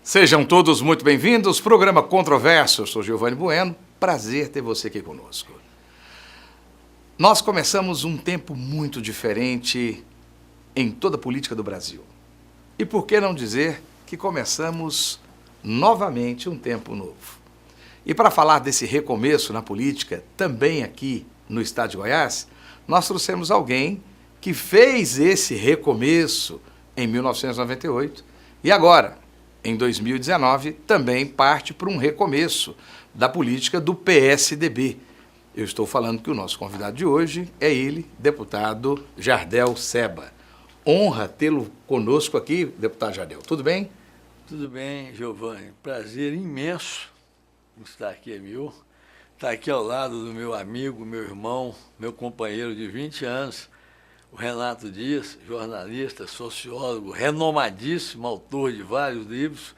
Sejam todos muito bem-vindos. Programa Controverso. Eu sou Giovanni Bueno. Prazer ter você aqui conosco. Nós começamos um tempo muito diferente em toda a política do Brasil. E por que não dizer que começamos novamente um tempo novo? E para falar desse recomeço na política, também aqui no estado de Goiás, nós trouxemos alguém que fez esse recomeço em 1998 e agora, em 2019, também parte para um recomeço da política do PSDB. Eu estou falando que o nosso convidado de hoje é ele, deputado Jardel Seba. Honra tê-lo conosco aqui, deputado Jardel. Tudo bem? Tudo bem, Giovanni. Prazer imenso estar aqui, é meu. Estar aqui ao lado do meu amigo, meu irmão, meu companheiro de 20 anos, o Renato Dias, jornalista, sociólogo, renomadíssimo, autor de vários livros,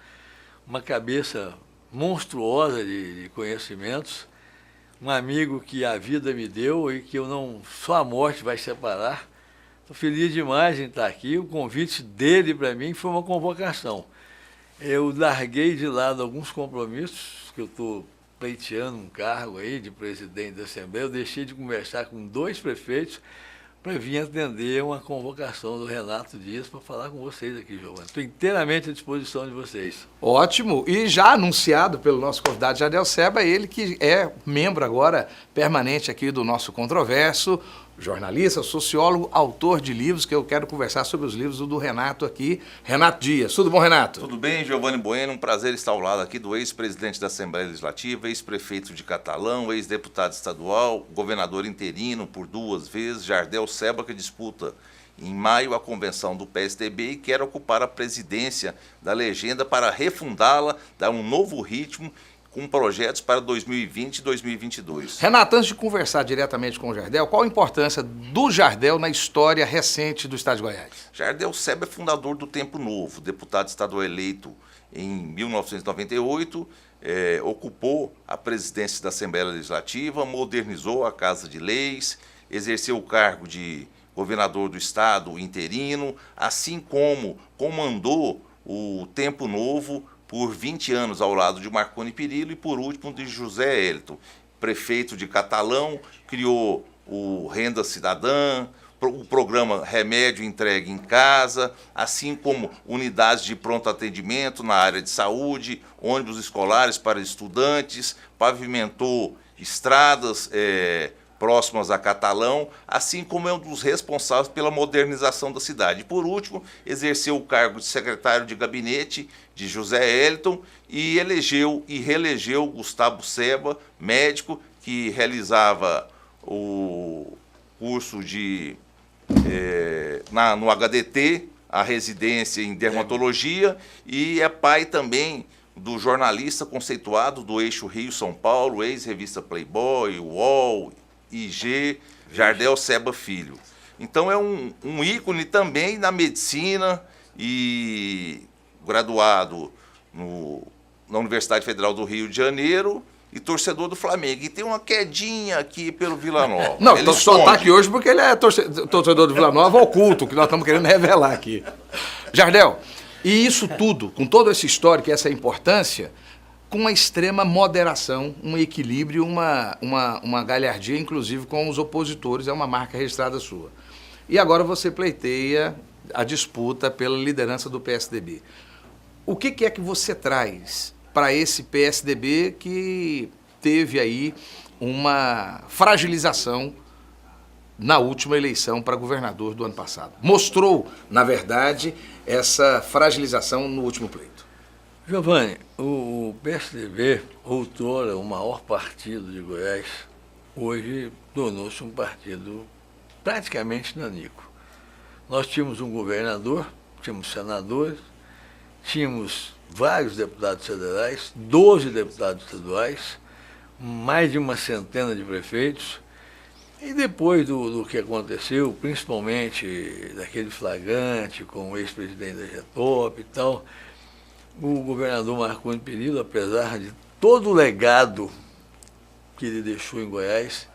uma cabeça monstruosa de conhecimentos, um amigo que a vida me deu e que eu não, só a morte vai separar. Estou feliz demais em estar aqui. O convite dele para mim foi uma convocação. Eu larguei de lado alguns compromissos, que eu estou pleiteando um cargo aí de presidente da Assembleia. Eu deixei de conversar com 2 prefeitos para vir atender uma convocação do Renato Dias para falar com vocês aqui, Giovanni. Estou inteiramente à disposição de vocês. Ótimo. E já anunciado pelo nosso convidado Jardel Seba, ele que é membro agora permanente aqui do nosso Controverso, jornalista, sociólogo, autor de livros, que eu quero conversar sobre os livros do Renato aqui. Renato Dias. Tudo bom, Renato? Tudo bem, Giovanni Bueno. Um prazer estar ao lado aqui do ex-presidente da Assembleia Legislativa, ex-prefeito de Catalão, ex-deputado estadual, governador interino por 2 vezes, Jardel Seba, que disputa em maio a convenção do PSDB e quer ocupar a presidência da legenda para refundá-la, dar um novo ritmo com projetos para 2020 e 2022. Renato, antes de conversar diretamente com o Jardel, qual a importância do Jardel na história recente do estado de Goiás? Jardel Seba é fundador do Tempo Novo, deputado estadual eleito em 1998, ocupou a presidência da Assembleia Legislativa, modernizou a Casa de Leis, exerceu o cargo de governador do estado interino, assim como comandou o Tempo Novo por 20 anos ao lado de Marconi Perillo e, por último, de José Hélito. Prefeito de Catalão, criou o Renda Cidadã, o programa Remédio Entregue em Casa, assim como unidades de pronto atendimento na área de saúde, ônibus escolares para estudantes, pavimentou estradas próximas a Catalão, assim como é um dos responsáveis pela modernização da cidade. Por último, exerceu o cargo de secretário de gabinete de José Hélito e elegeu e reelegeu Gustavo Seba, médico que realizava o curso no HDT, a residência em dermatologia, e é pai também do jornalista conceituado do eixo Rio-São Paulo, ex-revista Playboy, UOL, IG, Jardel Seba Filho. Então é um ícone também na medicina e graduado na Universidade Federal do Rio de Janeiro e torcedor do Flamengo. E tem uma quedinha aqui pelo Vila Nova. Não, só está aqui hoje porque ele é torcedor do Vila Nova oculto, que nós estamos querendo revelar aqui. Jardel, e isso tudo, com todo esse histórico e essa importância, com uma extrema moderação, um equilíbrio, uma galhardia, inclusive com os opositores, é uma marca registrada sua. E agora você pleiteia a disputa pela liderança do PSDB. O que é que você traz para esse PSDB que teve aí uma fragilização na última eleição para governador do ano passado? Mostrou, na verdade, essa fragilização no último pleito. Giovanni, o PSDB, outrora o maior partido de Goiás, hoje tornou-se um partido praticamente nanico. Nós tínhamos um governador, tínhamos senadores, tínhamos vários deputados federais, 12 deputados estaduais, mais de uma centena de prefeitos. E depois do que aconteceu, principalmente daquele flagrante com o ex-presidente da Getop e tal, o governador Marconi Perillo, apesar de todo o legado que ele deixou em Goiás,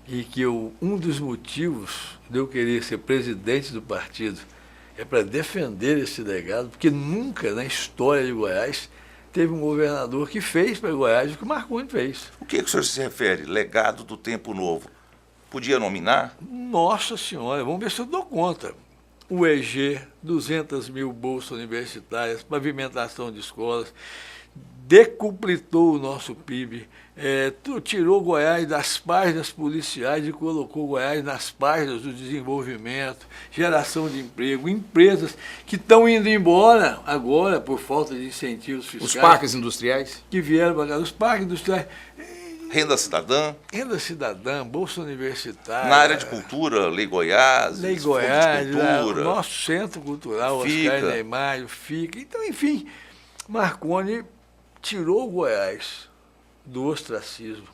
e que um dos motivos de eu querer ser presidente do partido é para defender esse legado, porque nunca na história de Goiás teve um governador que fez para Goiás o que o Marconi fez. O que o senhor se refere? Legado do Tempo Novo. Podia nominar? Nossa Senhora, vamos ver se eu dou conta. O EG, 200 mil bolsas universitárias, pavimentação de escolas, decuplitou o nosso PIB, tirou Goiás das páginas policiais e colocou Goiás nas páginas do desenvolvimento, geração de emprego, empresas que estão indo embora agora por falta de incentivos fiscais. Os parques industriais? Que vieram para cá, os parques industriais. Renda cidadã? Renda cidadã, bolsa universitária. Na área de cultura, Lei Goiás, Lei Goiás, Cultura, nosso centro cultural, FICA. Oscar Niemeyer, FICA. Então, enfim, Marconi tirou Goiás do ostracismo,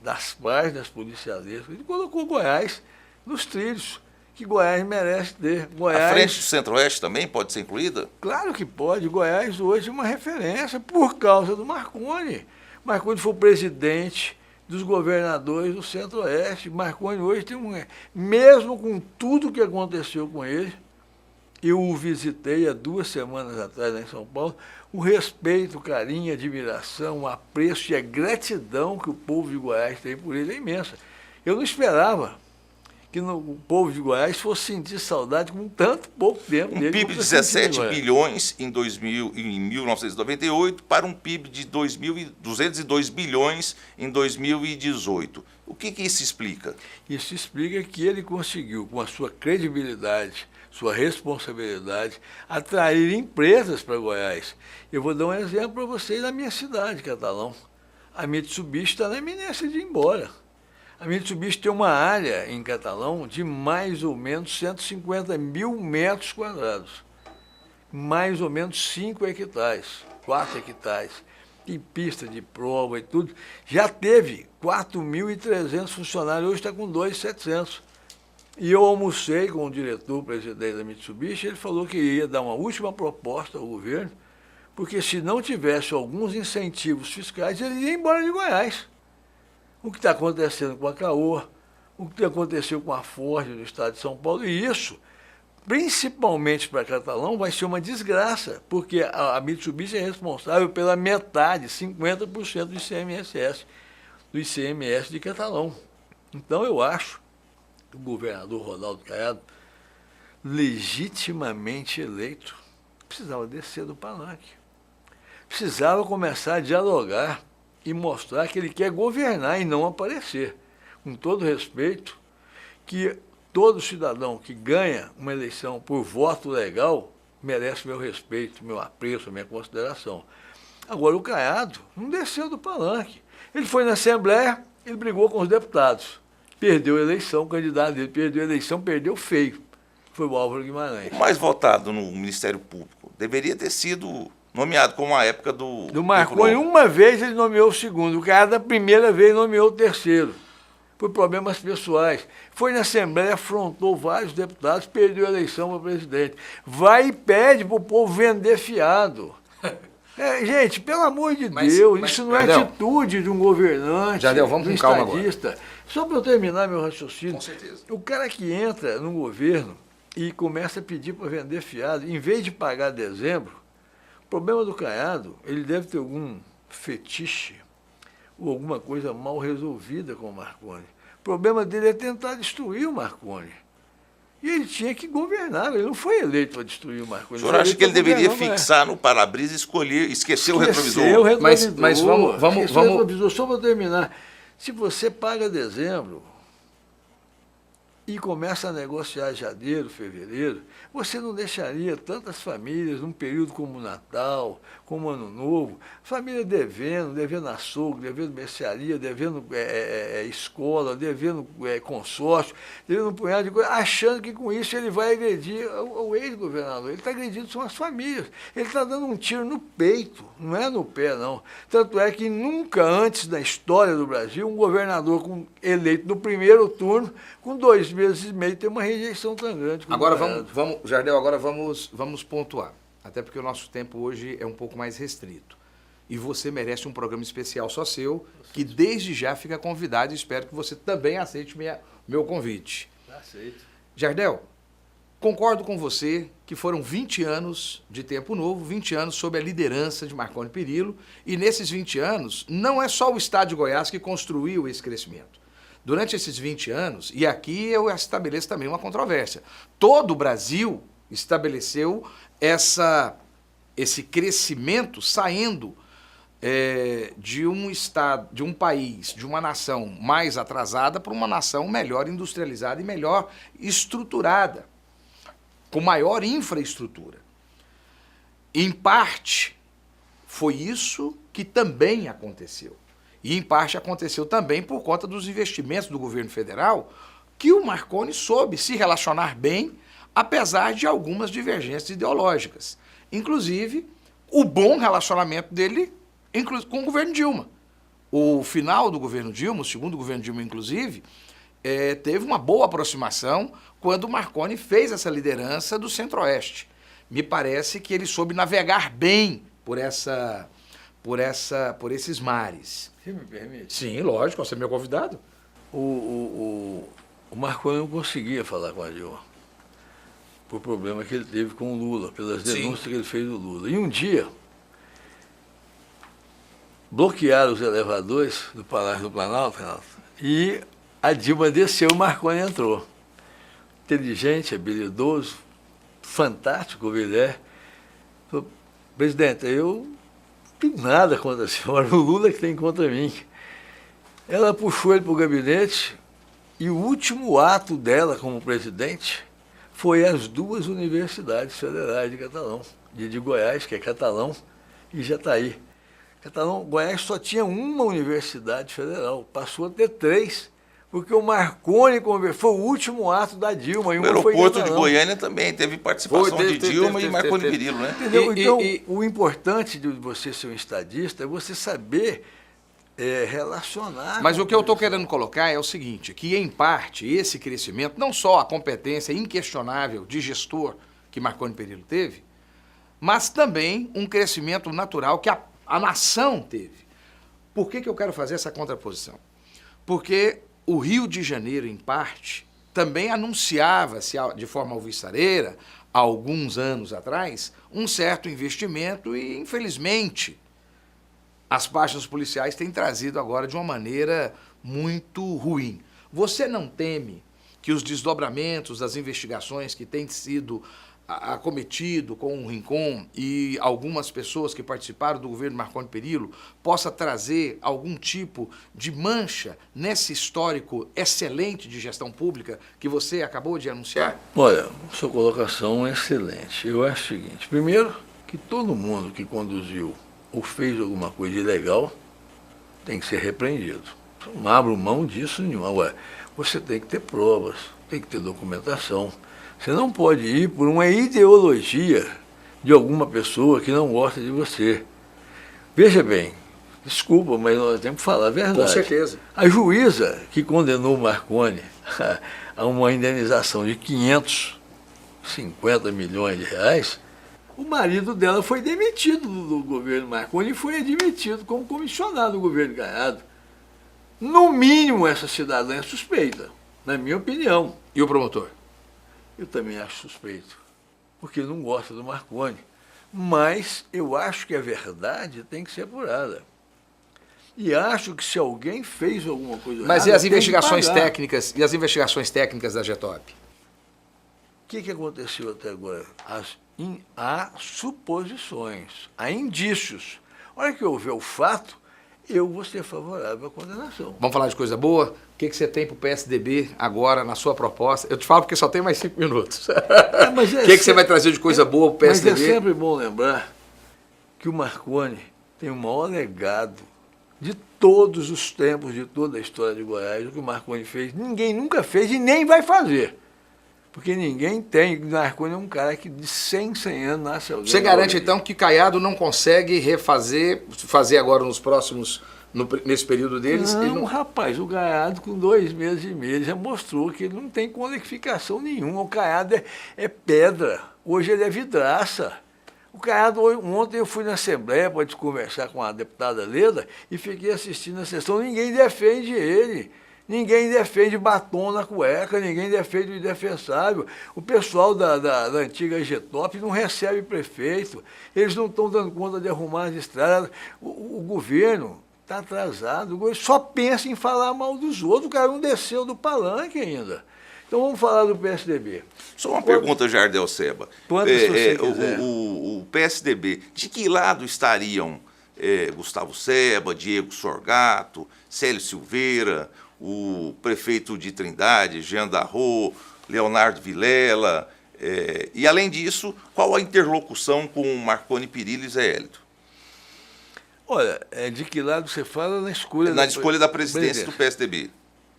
das páginas policialescas, e colocou Goiás nos trilhos que Goiás merece ter. Goiás, A frente do Centro-Oeste também pode ser incluída? claro que pode. Goiás hoje é uma referência por causa do Marconi. Marconi foi o presidente dos governadores do Centro-Oeste. Marconi hoje tem mesmo com tudo que aconteceu com ele, eu o visitei há 2 semanas atrás lá em São Paulo, o respeito, o carinho, a admiração, o apreço e a gratidão que o povo de Goiás tem por ele é imensa. Eu não esperava que o povo de Goiás fosse sentir saudade com tanto pouco tempo Um dele. PIB de 17 bilhões em 1998 para um PIB de 202 bilhões em 2018. O que isso explica? Isso explica que ele conseguiu, com a sua credibilidade, sua responsabilidade, atrair empresas para Goiás. Eu vou dar um exemplo para vocês da minha cidade, Catalão. A Mitsubishi está na iminência de ir embora. A Mitsubishi tem uma área em Catalão de mais ou menos 150 mil metros quadrados. Mais ou menos 5 hectares, 4 hectares. Tem pista de prova e tudo. Já teve 4.300 funcionários, hoje está com 2.700. E eu almocei com o diretor-presidente da Mitsubishi, ele falou que ia dar uma última proposta ao governo, porque se não tivesse alguns incentivos fiscais, ele ia embora de Goiás. O que está acontecendo com a Caoa, o que aconteceu com a Ford no estado de São Paulo, e isso, principalmente para Catalão, vai ser uma desgraça, porque a Mitsubishi é responsável pela metade, 50% do ICMS de Catalão. Então eu acho que o governador Ronaldo Caiado, legitimamente eleito, precisava descer do palanque. Precisava começar a dialogar e mostrar que ele quer governar e não aparecer. Com todo respeito, que todo cidadão que ganha uma eleição por voto legal merece meu respeito, meu apreço, minha consideração. Agora, o Caiado não desceu do palanque. Ele foi na Assembleia, ele brigou com os deputados. Perdeu a eleição, o candidato dele perdeu a eleição, perdeu feio. Foi o Álvaro Guimarães. O mais votado no Ministério Público deveria ter sido nomeado como a época do Marconi. Uma vez ele nomeou o segundo, o Caiado da primeira vez nomeou o terceiro. Por problemas pessoais. Foi na Assembleia, afrontou vários deputados, perdeu a eleição para presidente. Vai e pede para o povo vender fiado. Gente, pelo amor de Deus, isso não é atitude de um governante, vamos de um com calma estadista. Só para eu terminar meu raciocínio, Com certeza. o cara que entra no governo e começa a pedir para vender fiado, em vez de pagar dezembro, o problema do Caiado, ele deve ter algum fetiche ou alguma coisa mal resolvida com o Marconi. O problema dele é tentar destruir o Marconi. E ele tinha que governar, ele não foi eleito para destruir o Marconi. O senhor acha que ele deveria fixar no para-brisa e esquecer o retrovisor? Mas vamos... Retrovisor, só para terminar. Se você paga dezembro e começa a negociar janeiro, fevereiro, você não deixaria tantas famílias num período como o Natal, como o Ano Novo, família devendo açougue, devendo mercearia, devendo escola, devendo consórcio, devendo um punhado de coisa, achando que com isso ele vai agredir o ex-governador. Ele está agredindo são as famílias. Ele está dando um tiro no peito, não é no pé, não. Tanto é que nunca antes da história do Brasil, um governador eleito no primeiro turno, com 2 meses e meio, tem uma rejeição tão grande. Agora Jardel, vamos pontuar. Até porque o nosso tempo hoje é um pouco mais restrito. E você merece um programa especial só seu, que desde já fica convidado e espero que você também aceite meu convite. Aceito. Jardel, concordo com você que foram 20 anos de Tempo Novo, 20 anos sob a liderança de Marconi Perillo, e nesses 20 anos não é só o estado de Goiás que construiu esse crescimento. Durante esses 20 anos, e aqui eu estabeleço também uma controvérsia, todo o Brasil estabeleceu esse crescimento saindo de um estado, de um país, de uma nação mais atrasada para uma nação melhor industrializada e melhor estruturada, com maior infraestrutura. Em parte, foi isso que também aconteceu. E, em parte, aconteceu também por conta dos investimentos do governo federal, que o Marconi soube se relacionar bem, apesar de algumas divergências ideológicas. Inclusive, o bom relacionamento dele com o governo Dilma. O final do governo Dilma, o segundo governo Dilma, inclusive, teve uma boa aproximação quando o Marconi fez essa liderança do Centro-Oeste. Me parece que ele soube navegar bem por esses mares. Você me permite? Sim, lógico, você é meu convidado. O Marconi não conseguia falar com a Dilma, por problema que ele teve com o Lula, pelas denúncias que ele fez do Lula. E um dia, bloquearam os elevadores do Palácio do Planalto, e a Dilma desceu, o Marconi entrou. Inteligente, habilidoso, fantástico, ele é. Falou, presidente, eu não tenho nada contra a senhora, o Lula que tem contra mim. Ela puxou ele para o gabinete e o último ato dela como presidente foi as duas universidades federais de Catalão, de Goiás, que é Catalão, e Jataí. Catalão, Goiás só tinha uma universidade federal, passou a ter 3, porque o Marconi foi o último ato da Dilma. E o aeroporto de Goiânia também teve participação de Dilma e Marconi Perillo, né? Entendeu? Então, o importante de você ser um estadista é você saber relacionar. Mas o que eu estou querendo colocar é o seguinte, que em parte esse crescimento, não só a competência inquestionável de gestor que Marconi Perillo teve, mas também um crescimento natural que a nação teve. Por que eu quero fazer essa contraposição? Porque o Rio de Janeiro, em parte, também anunciava-se de forma alvissareira, há alguns anos atrás, um certo investimento e, infelizmente, as páginas policiais têm trazido agora de uma maneira muito ruim. Você não teme que os desdobramentos das investigações que têm sido acometido com o Rincon e algumas pessoas que participaram do governo Marconi Perillo possa trazer algum tipo de mancha nesse histórico excelente de gestão pública que você acabou de anunciar? Olha, sua colocação é excelente. Eu acho o seguinte, primeiro, que todo mundo que conduziu ou fez alguma coisa ilegal tem que ser repreendido. Não abro mão disso nenhum. Agora, você tem que ter provas, tem que ter documentação. Você não pode ir por uma ideologia de alguma pessoa que não gosta de você. Veja bem, desculpa, mas nós temos que falar a verdade. Com certeza. A juíza que condenou o Marconi a uma indenização de 550 milhões de reais, o marido dela foi demitido do governo Marconi e foi admitido como comissionado do governo Caiado. No mínimo, essa cidadã é suspeita, na minha opinião. E o promotor? Eu também acho suspeito, porque ele não gosta do Marconi. Mas eu acho que a verdade tem que ser apurada. E acho que se alguém fez alguma coisa Mas errada, e as tem que investigações pagar. técnicas e as investigações técnicas da GETOP? O que aconteceu até agora? Há suposições, há indícios. A hora que houver o fato, eu vou ser favorável à condenação. Vamos falar de coisa boa? O que você tem para o PSDB agora na sua proposta? Eu te falo porque só tem mais 5 minutos. O que você vai trazer de coisa boa para o PSDB? Mas é sempre bom lembrar que o Marconi tem o maior legado de todos os tempos, de toda a história de Goiás. O que o Marconi fez, ninguém nunca fez e nem vai fazer. Porque ninguém tem. O Marconi é um cara que de 100 anos nasce alguém. Você garante, então, que Caiado não consegue fazer agora nos próximos, nesse período deles? Não, ele não... rapaz, o Caiado com 2 meses e meio já mostrou que ele não tem qualificação nenhuma. O Caiado é pedra, hoje ele é vidraça. O Caiado, ontem eu fui na Assembleia para conversar com a deputada Leda e fiquei assistindo a sessão, ninguém defende ele. Ninguém defende batom na cueca, ninguém defende o indefensável. O pessoal da antiga Getop não recebe prefeito, eles não estão dando conta de arrumar as estradas. O governo está atrasado, o governo só pensa em falar mal dos outros, o cara não desceu do palanque ainda. Então vamos falar do PSDB. Só uma pergunta, Jardel Seba. O PSDB, de que lado estariam Gustavo Seba, Diego Sorgato, Célio Silveira, o prefeito de Trindade, Jean Darro, Leonardo Vilela, e além disso, qual a interlocução com Marconi Perillo e Zé Hélito? Olha, de que lado você fala na escolha da presidência do PSDB?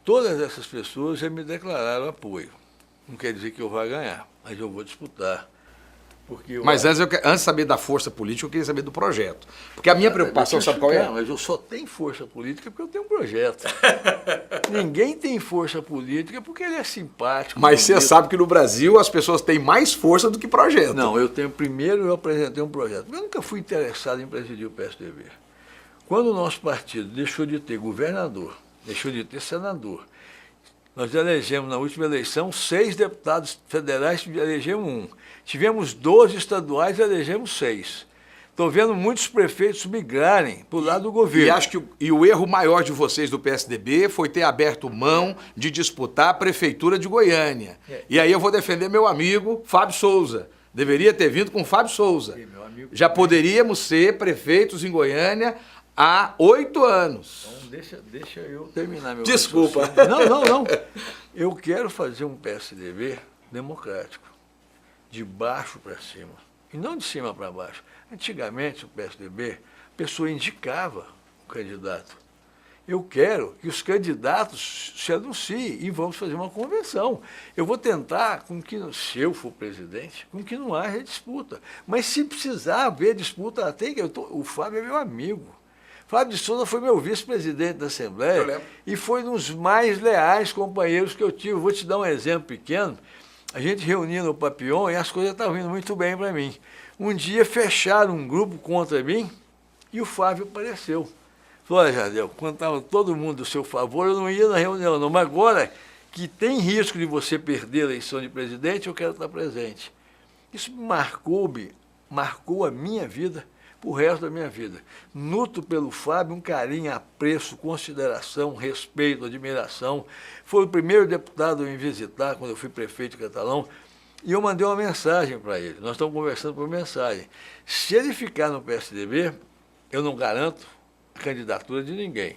Todas essas pessoas já me declararam apoio. Não quer dizer que eu vá ganhar, mas eu vou disputar. Mas antes de saber da força política, eu queria saber do projeto. Porque a minha preocupação, sabe qual é? Mas eu só tenho força política porque eu tenho um projeto. Ninguém tem força política porque ele é simpático. Mas você sabe que no Brasil as pessoas têm mais força do que projeto. Não, eu apresentei um projeto. Eu nunca fui interessado em presidir o PSDB. Quando o nosso partido deixou de ter governador, deixou de ter senador, nós elegemos na última eleição 6 deputados federais, elegemos 1. Tivemos 12 estaduais, elegemos 6. Estou vendo muitos prefeitos migrarem para o lado do governo. E acho que o erro maior de vocês do PSDB foi ter aberto mão de disputar a prefeitura de Goiânia. E aí eu vou defender meu amigo Fábio Souza. Deveria ter vindo com Fábio Souza. Já poderíamos ser prefeitos em Goiânia há 8 anos. Então deixa eu terminar meu Desculpa. Não. Eu quero fazer um PSDB democrático, de baixo para cima, e não de cima para baixo. Antigamente, o PSDB, a pessoa indicava o candidato. Eu quero que os candidatos se anunciem e vamos fazer uma convenção. Eu vou tentar, se eu for presidente, com que não haja disputa. Mas se precisar haver disputa, o Fábio é meu amigo. Fábio de Souza foi meu vice-presidente da Assembleia e foi um dos mais leais companheiros que eu tive. Vou te dar um exemplo pequeno. A gente reunia no Papillon e as coisas estavam indo muito bem para mim. Um dia fecharam um grupo contra mim e o Fábio apareceu. Falou, olha, Jardel, quando estava todo mundo do seu favor, eu não ia na reunião, não. Mas agora que tem risco de você perder a eleição de presidente, eu quero estar presente. Isso marcou a minha vida para o resto da minha vida. Nutro pelo Fábio um carinho, apreço, consideração, respeito, admiração. Foi o primeiro deputado a me visitar quando eu fui prefeito de Catalão e eu mandei uma mensagem para ele. Nós estamos conversando por mensagem. Se ele ficar no PSDB, eu não garanto a candidatura de ninguém.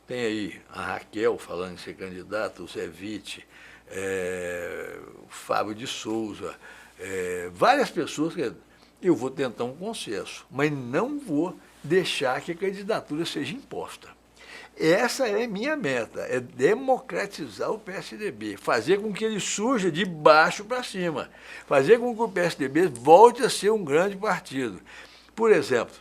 Tem aí a Raquel falando em ser candidato, o Zé Witt, o Fábio de Souza, várias pessoas que... Eu vou tentar um consenso, mas não vou deixar que a candidatura seja imposta. Essa é a minha meta, é democratizar o PSDB, fazer com que ele surja de baixo para cima, fazer com que o PSDB volte a ser um grande partido. Por exemplo,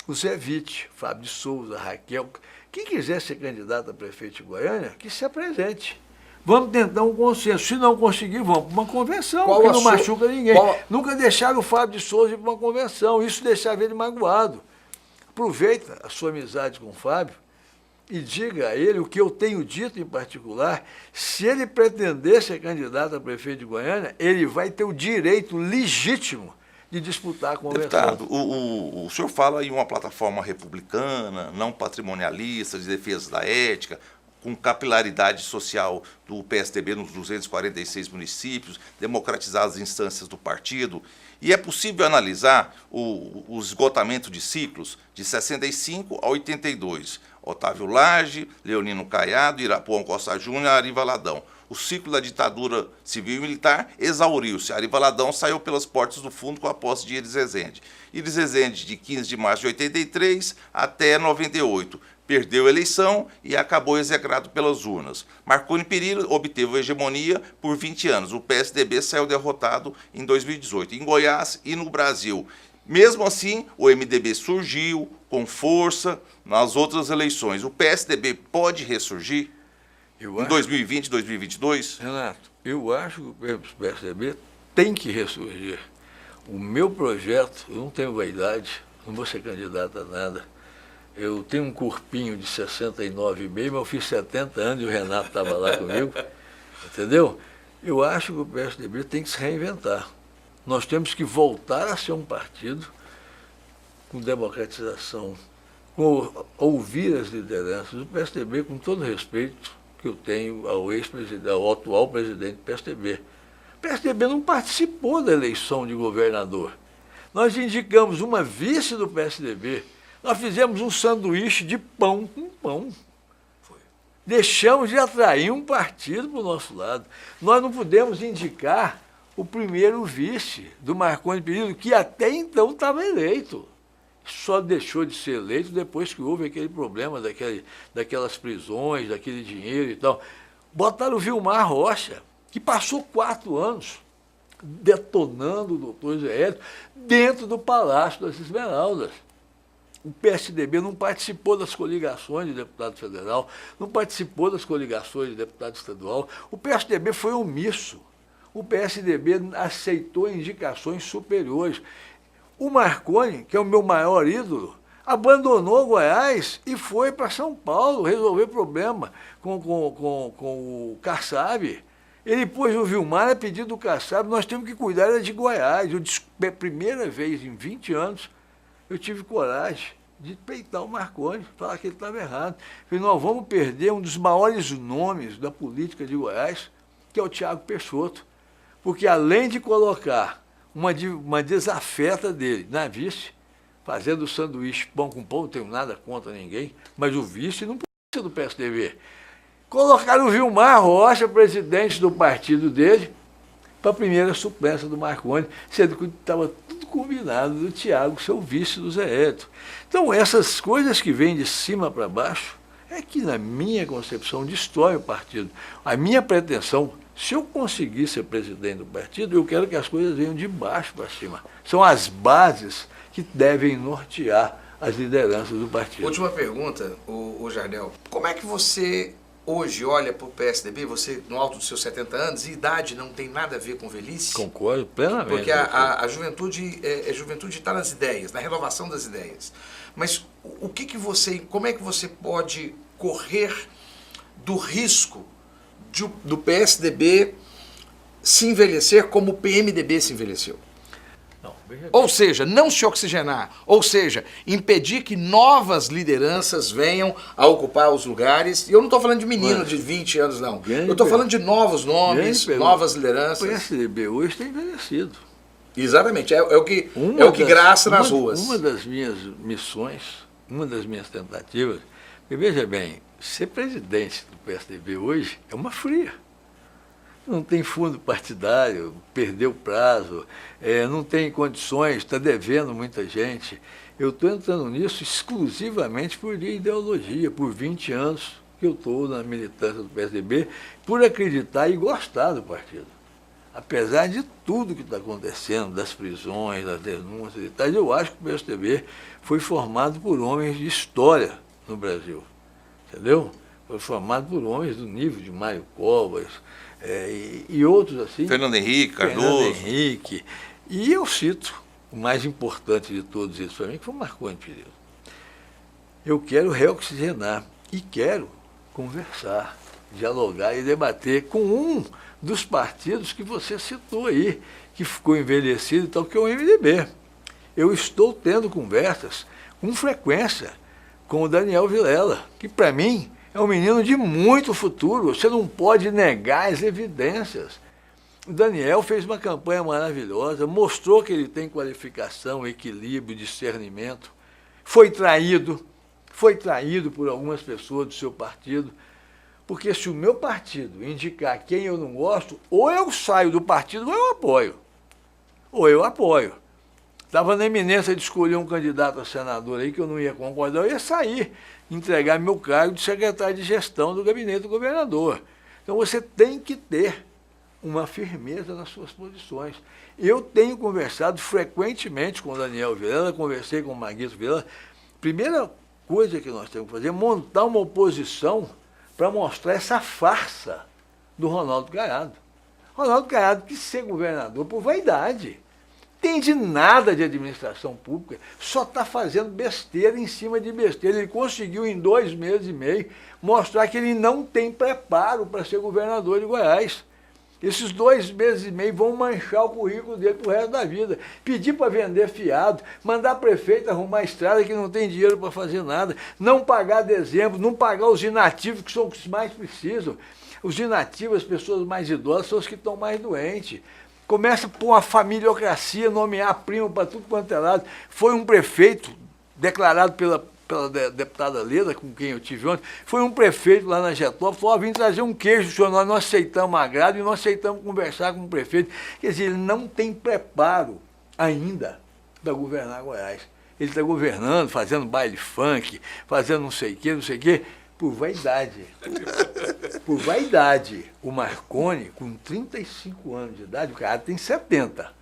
o Zé Witt, Fábio de Souza, Raquel, quem quiser ser candidato a prefeito de Goiânia, que se apresente. Vamos tentar um consenso. Se não conseguir, vamos para uma convenção, que não machuca ninguém. Nunca deixaram o Fábio de Souza ir para uma convenção. Isso deixava ele magoado. Aproveita a sua amizade com o Fábio e diga a ele o que eu tenho dito em particular. Se ele pretender ser candidato a prefeito de Goiânia, ele vai ter o direito legítimo de disputar a convenção. Deputado, o senhor fala em uma plataforma republicana, não patrimonialista, de defesa da ética, com capilaridade social do PSDB nos 246 municípios, democratizar as instâncias do partido. E é possível analisar o esgotamento de ciclos de 65 a 82. Otávio Lage, Leonino Caiado, Irapuã Costa Júnior e Ari Valadão. O ciclo da ditadura civil e militar exauriu-se. Ari Valadão saiu pelas portas do fundo com a posse de Iris Rezende. Iris Rezende, de 15 de março de 83 até 98. Perdeu a eleição e acabou execrado pelas urnas. Marconi Perillo obteve a hegemonia por 20 anos. O PSDB saiu derrotado em 2018, em Goiás e no Brasil. Mesmo assim, o MDB surgiu com força nas outras eleições. O PSDB pode ressurgir em 2020, 2022? Renato, eu acho que o PSDB tem que ressurgir. O meu projeto, eu não tenho vaidade, não vou ser candidato a nada. Eu tenho um corpinho de 69,5, mas eu fiz 70 anos e o Renato estava lá comigo, entendeu? Eu acho que o PSDB tem que se reinventar. Nós temos que voltar a ser um partido com democratização, com ouvir as lideranças. O PSDB, com todo o respeito que eu tenho ao atual presidente do PSDB. O PSDB não participou da eleição de governador. Nós indicamos uma vice do PSDB. Nós fizemos um sanduíche de pão com pão. Deixamos de atrair um partido para o nosso lado. Nós não pudemos indicar o primeiro vice do Marconi Perillo, que até então estava eleito. Só deixou de ser eleito depois que houve aquele problema daquelas prisões, daquele dinheiro e tal. Botaram o Vilmar Rocha, que passou 4 anos detonando o doutor Zé Hélio dentro do Palácio das Esmeraldas. O PSDB não participou das coligações de deputado federal, não participou das coligações de deputado estadual. O PSDB foi omisso. O PSDB aceitou indicações superiores. O Marconi, que é o meu maior ídolo, abandonou Goiás e foi para São Paulo resolver problema com o Kassab. Ele pôs o Vilmar a pedido do Kassab, nós temos que cuidar de Goiás. Eu, primeira vez em 20 anos, eu tive coragem de peitar o Marconi, falar que ele estava errado. Falei, nós vamos perder um dos maiores nomes da política de Goiás, que é o Tiago Peixoto. Porque além de colocar uma desafeta dele na vice, fazendo sanduíche pão com pão, não tenho nada contra ninguém, mas o vice não pode ser do PSDB. Colocaram o Vilmar Rocha, presidente do partido dele, para a primeira suplência do Marconi, sendo que estava tudo combinado do Tiago ser o vice do Zé Hélio. Então, essas coisas que vêm de cima para baixo, é que, na minha concepção, destrói o partido. A minha pretensão, se eu conseguir ser presidente do partido, eu quero que as coisas venham de baixo para cima. São as bases que devem nortear as lideranças do partido. Última pergunta, o Jardel. Como é que você hoje olha para o PSDB, você no alto dos seus 70 anos, e idade não tem nada a ver com velhice? Concordo plenamente. Porque a juventude está nas ideias, na renovação das ideias. Mas como é que você pode correr do risco do PSDB se envelhecer como o PMDB se envelheceu? Não, ou seja, não se oxigenar, ou seja, impedir que novas lideranças venham a ocupar os lugares. E eu não estou falando de menino de 20 anos, não. Eu estou falando de novos nomes, novas lideranças. O PSDB hoje está envelhecido. Exatamente, é o que graça nas ruas. Uma das minhas missões, uma das minhas tentativas, porque veja bem, ser presidente do PSDB hoje é uma fria. Não tem fundo partidário, perdeu o prazo, não tem condições, está devendo muita gente. Eu estou entrando nisso exclusivamente por ideologia, por 20 anos que eu estou na militância do PSDB, por acreditar e gostar do partido. Apesar de tudo que está acontecendo, das prisões, das denúncias e tal, eu acho que o PSDB foi formado por homens de história no Brasil. Entendeu? Foi formado por homens do nível de Mário Covas e outros assim. Fernando Henrique, Cardoso. Fernando Henrique. E eu cito o mais importante de todos eles para mim, que foi o Marconi Perillo. Eu quero reoxigenar e quero conversar, dialogar e debater com um dos partidos que você citou aí, que ficou envelhecido e tal, que é o MDB. Eu estou tendo conversas com frequência com o Daniel Vilela, que para mim é um menino de muito futuro. Você não pode negar as evidências. O Daniel fez uma campanha maravilhosa, mostrou que ele tem qualificação, equilíbrio, discernimento. Foi traído por algumas pessoas do seu partido, porque se o meu partido indicar quem eu não gosto, ou eu saio do partido ou eu apoio. Estava na iminência de escolher um candidato a senador aí que eu não ia concordar, eu ia sair, entregar meu cargo de secretário de gestão do gabinete do governador. Então você tem que ter uma firmeza nas suas posições. Eu tenho conversado frequentemente com o Daniel Vilela, conversei com o Maguito Vilela. Primeira coisa que nós temos que fazer é montar uma oposição para mostrar essa farsa do Ronaldo Caiado. Ronaldo Caiado quis ser governador por vaidade. entende nada de administração pública, só está fazendo besteira em cima de besteira. Ele conseguiu, em 2 meses e meio, mostrar que ele não tem preparo para ser governador de Goiás. Esses 2 meses e meio vão manchar o currículo dele para o resto da vida. Pedir para vender fiado, mandar prefeito arrumar estrada que não tem dinheiro para fazer nada, não pagar dezembro, não pagar os inativos, que são os que mais precisam. Os inativos, as pessoas mais idosas, são os que estão mais doentes. Começa por uma familiocracia, nomear primo para tudo quanto é lado. Foi um prefeito, declarado pela deputada Leda, com quem eu tive ontem, foi um prefeito lá na Getúlio, falou, vim trazer um queijo, senhor, nós não aceitamos agrado e não aceitamos conversar com o prefeito. Quer dizer, ele não tem preparo ainda para governar Goiás. Ele está governando, fazendo baile funk, fazendo não sei o quê, por vaidade. Por vaidade. O Marconi, com 35 anos de idade, o cara tem 70.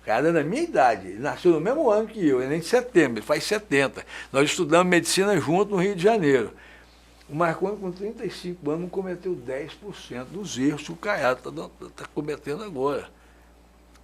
O cara é da minha idade. Ele nasceu no mesmo ano que eu, ele é de setembro, ele faz 70. Nós estudamos medicina junto no Rio de Janeiro. O Marconi, com 35 anos, não cometeu 10% dos erros que o Caiado está cometendo agora.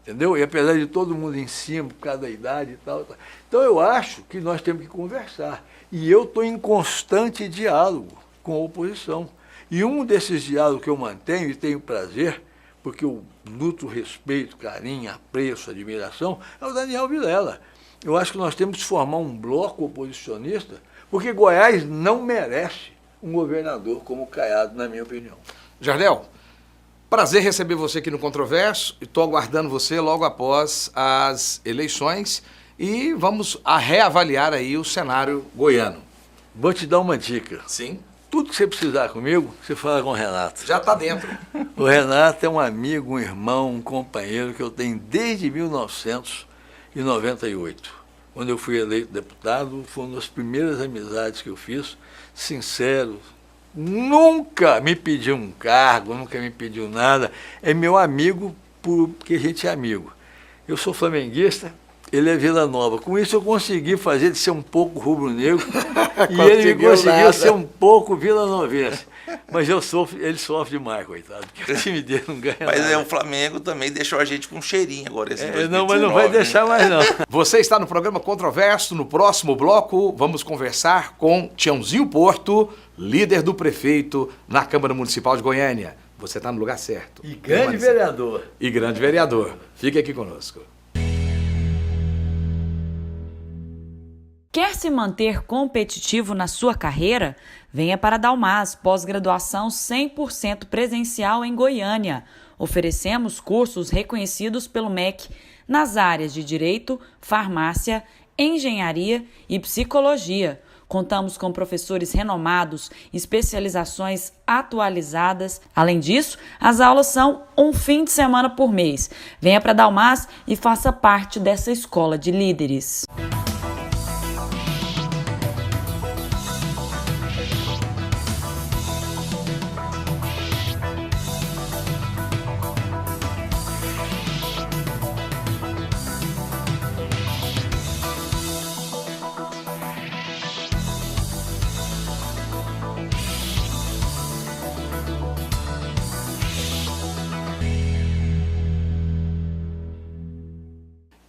Entendeu? E apesar de todo mundo em cima, por causa da idade e tal. Então eu acho que nós temos que conversar. E eu estou em constante diálogo com a oposição. E um desses diálogos que eu mantenho e tenho prazer, porque eu nutro respeito, carinho, apreço, admiração, é o Daniel Vilela. Eu acho que nós temos que formar um bloco oposicionista, porque Goiás não merece um governador como o Caiado, na minha opinião. Jardel, prazer receber você aqui no Controverso e estou aguardando você logo após as eleições e vamos reavaliar aí o cenário goiano. Vou te dar uma dica. Sim. Tudo que você precisar comigo, você fala com o Renato. Já está dentro. O Renato é um amigo, um irmão, um companheiro que eu tenho desde 1998. Quando eu fui eleito deputado, foi uma das primeiras amizades que eu fiz, sincero. Nunca me pediu um cargo, nunca me pediu nada. É meu amigo porque a gente é amigo. Eu sou flamenguista, ele é Vila Nova. Com isso eu consegui fazer ele ser um pouco rubro-negro e ele me conseguiu ser um pouco vilanovense. Mas ele sofre demais, coitado, porque o time dele não ganha nada. Mas o Flamengo também deixou a gente com um cheirinho agora. Esse 2019, não, mas não vai deixar mais não. Você está no programa Controverso. No próximo bloco vamos conversar com Tiãozinho Porto, líder do prefeito na Câmara Municipal de Goiânia. Você está no lugar certo. E grande vereador. E grande vereador. Fique aqui conosco. Quer se manter competitivo na sua carreira? Venha para a Dalmas, pós-graduação 100% presencial em Goiânia. Oferecemos cursos reconhecidos pelo MEC nas áreas de Direito, Farmácia, Engenharia e Psicologia. Contamos com professores renomados, especializações atualizadas. Além disso, as aulas são um fim de semana por mês. Venha para a Dalmas e faça parte dessa escola de líderes.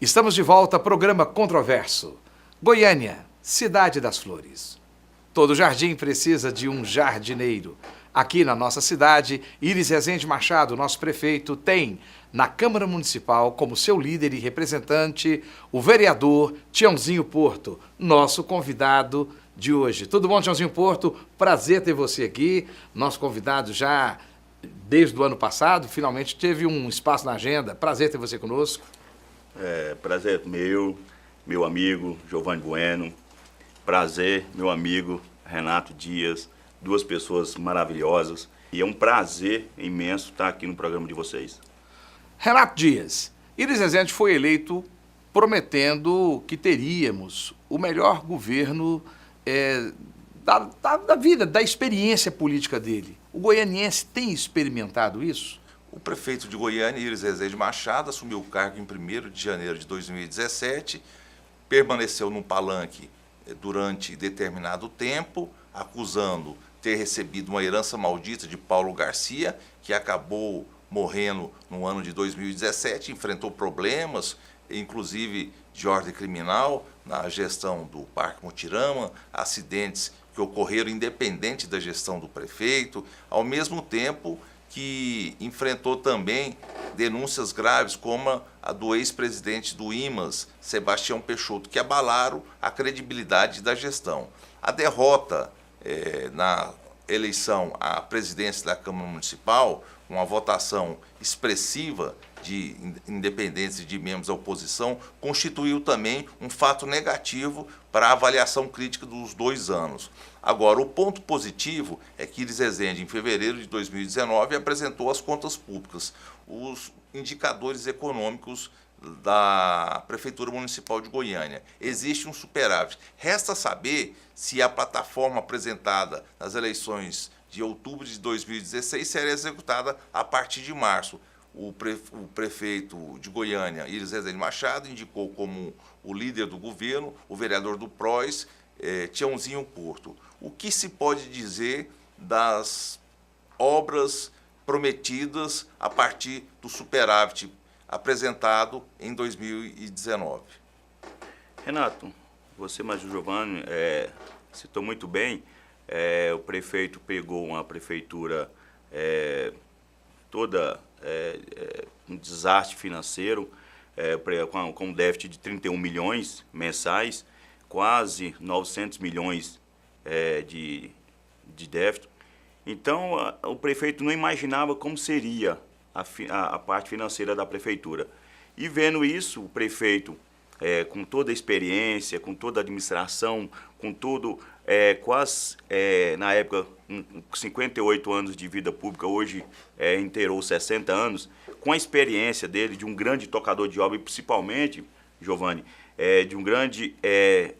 Estamos de volta ao programa Controverso. Goiânia, cidade das flores. Todo jardim precisa de um jardineiro. Aqui na nossa cidade, Iris Rezende Machado, nosso prefeito, tem na Câmara Municipal como seu líder e representante o vereador Tiãozinho Porto, nosso convidado de hoje. Tudo bom, Tiãozinho Porto? Prazer ter você aqui. Nosso convidado já desde o ano passado, finalmente teve um espaço na agenda. Prazer ter você conosco. Prazer meu amigo Giovanni Bueno, prazer, meu amigo Renato Dias, duas pessoas maravilhosas, e é um prazer imenso estar aqui no programa de vocês. Renato Dias, Iris Rezende foi eleito prometendo que teríamos o melhor governo da vida, da experiência política dele. O goianiense tem experimentado isso? O prefeito de Goiânia, Iris Rezende Machado, assumiu o cargo em 1º de janeiro de 2017, permaneceu no palanque durante determinado tempo, acusando ter recebido uma herança maldita de Paulo Garcia, que acabou morrendo no ano de 2017, enfrentou problemas inclusive de ordem criminal, na gestão do Parque Mutirama, acidentes que ocorreram independente da gestão do prefeito, ao mesmo tempo que enfrentou também denúncias graves como a do ex-presidente do IMAS, Sebastião Peixoto, que abalaram a credibilidade da gestão. A derrota na eleição à presidência da Câmara Municipal, uma votação expressiva de independentes e de membros da oposição, constituiu também um fato negativo para a avaliação crítica dos 2 anos. Agora, o ponto positivo é que Iris Rezende, em fevereiro de 2019, apresentou as contas públicas, os indicadores econômicos da Prefeitura Municipal de Goiânia. Existe um superávit. Resta saber se a plataforma apresentada nas eleições de outubro de 2016 será executada a partir de março. O prefeito de Goiânia, Iris Rezende Machado, indicou como o líder do governo o vereador do PROS, Tiãozinho Porto. O que se pode dizer das obras prometidas a partir do superávit apresentado em 2019? Renato, você, mais o Giovanni, citou muito bem, o prefeito pegou uma prefeitura toda um desastre financeiro, com um déficit de 31 milhões mensais, quase 900 milhões de déficit. Então, o prefeito não imaginava como seria a parte financeira da prefeitura. E vendo isso, o prefeito, com toda a experiência, com toda a administração, com tudo, quase, na época, 58 anos de vida pública, hoje inteirou 60 anos, com a experiência dele, de um grande tocador de obra, e principalmente, Giovanni, de um grande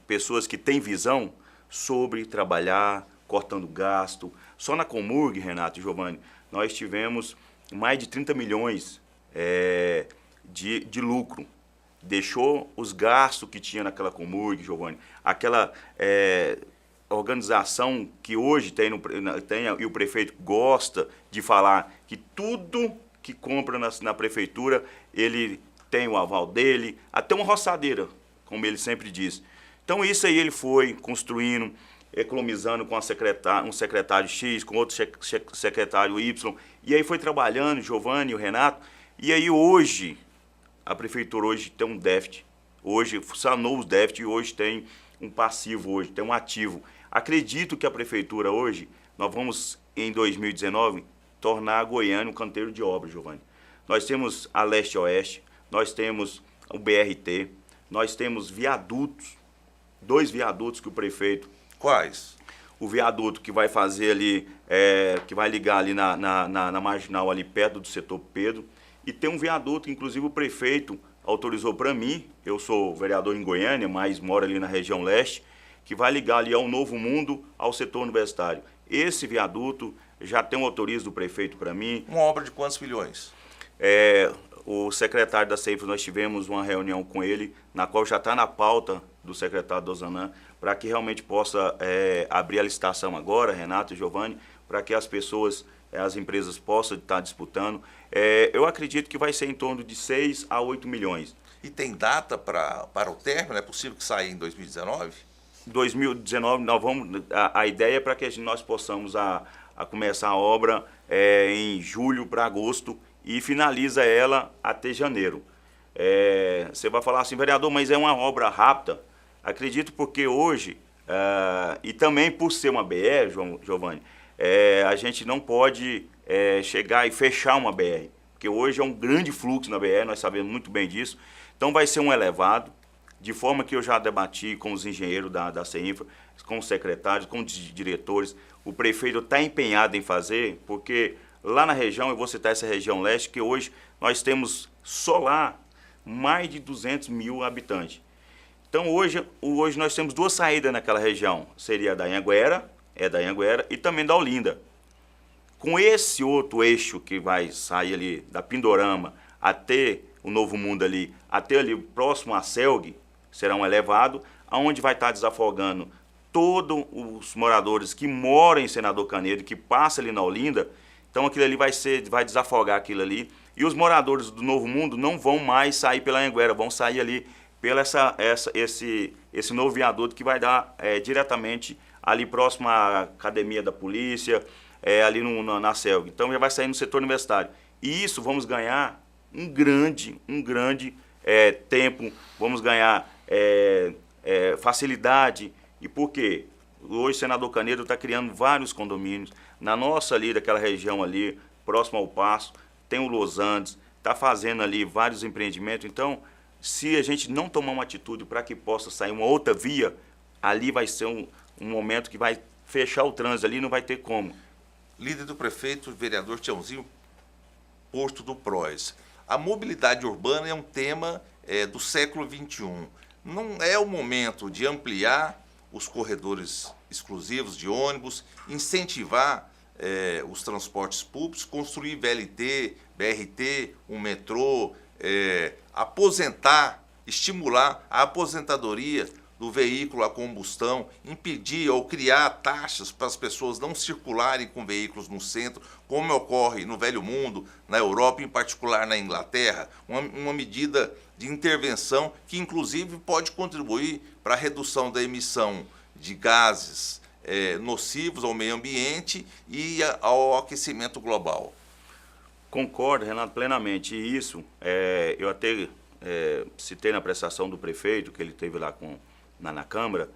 pessoas que têm visão sobre trabalhar, cortando gasto. Só na Comurg, Renato e Giovanni, nós tivemos mais de 30 milhões de lucro. Deixou os gastos que tinha naquela Comurg, Giovanni, aquela organização que hoje tem, e o prefeito gosta de falar que tudo que compra na prefeitura, ele tem o aval dele, até uma roçadeira, como ele sempre diz. Então isso aí ele foi construindo, economizando com um secretário X, com outro secretário Y, e aí foi trabalhando, Giovanni e o Renato, e aí hoje, a prefeitura hoje tem um déficit, hoje sanou os déficits e hoje tem um passivo, hoje tem um ativo. Acredito que a prefeitura hoje, nós vamos em 2019, tornar a Goiânia um canteiro de obras, Giovanni. Nós temos a Leste-Oeste, nós temos o BRT, nós temos viadutos, 2 viadutos que o prefeito... Quais? O viaduto que vai fazer ali, que vai ligar ali na marginal, ali perto do setor Pedro, e tem um viaduto, inclusive o prefeito autorizou para mim, eu sou vereador em Goiânia, mas moro ali na região leste, que vai ligar ali ao Novo Mundo, ao setor universitário. Esse viaduto já tem um autorizo do prefeito para mim. Uma obra de quantos milhões? O secretário da CEIFRA, nós tivemos uma reunião com ele, na qual já está na pauta do secretário Dozanã, para que realmente possa abrir a licitação agora, Renato e Giovanni, para que as pessoas, as empresas possam estar disputando. Eu acredito que vai ser em torno de 6 a 8 milhões. E tem data para o término? É possível que saia em 2019? 2019, a ideia é para que nós possamos começar a obra em julho para agosto e finaliza ela até janeiro. Você vai falar assim, vereador, mas é uma obra rápida? Acredito porque hoje, e também por ser uma BR, Giovanni, a gente não pode chegar e fechar uma BR, porque hoje é um grande fluxo na BR, nós sabemos muito bem disso. Então vai ser um elevado, de forma que eu já debati com os engenheiros da CEINFRA, com os secretários, com os diretores. O prefeito está empenhado em fazer, porque lá na região, eu vou citar essa região leste, que hoje nós temos só lá mais de 200 mil habitantes. Então hoje nós temos 2 saídas naquela região, seria da Anhanguera, e também da Olinda. Com esse outro eixo que vai sair ali da Pindorama até o Novo Mundo ali, até ali próximo à Celg, será um elevado, onde vai estar desafogando todos os moradores que moram em Senador Canedo, que passam ali na Olinda, Então aquilo ali vai desafogar aquilo ali. E os moradores do Novo Mundo não vão mais sair pela Anhanguera, vão sair ali pela esse novo viaduto que vai dar diretamente ali próximo à academia da polícia, ali na Selg. Então já vai sair no setor universitário. E isso vamos ganhar um grande tempo, vamos ganhar facilidade. E por quê? Hoje o senador Canedo está criando vários condomínios. Na nossa ali, daquela região ali, próximo ao Paço, tem o Los Andes, está fazendo ali vários empreendimentos. Então, se a gente não tomar uma atitude para que possa sair uma outra via, ali vai ser um momento que vai fechar o trânsito ali, não vai ter como. Líder do prefeito, vereador Tiãozinho Porto do Prois. A mobilidade urbana é um tema do século XXI. Não é o momento de ampliar os corredores exclusivos de ônibus, incentivar os transportes públicos, construir VLT, BRT, um metrô, estimular a aposentadoria do veículo a combustão, impedir ou criar taxas para as pessoas não circularem com veículos no centro, como ocorre no Velho Mundo, na Europa, em particular na Inglaterra, uma medida de intervenção que, inclusive, pode contribuir para a redução da emissão de gases nocivos ao meio ambiente e ao aquecimento global. Concordo, Renato, plenamente. E isso, eu até citei na prestação do prefeito, que ele teve lá na Câmara,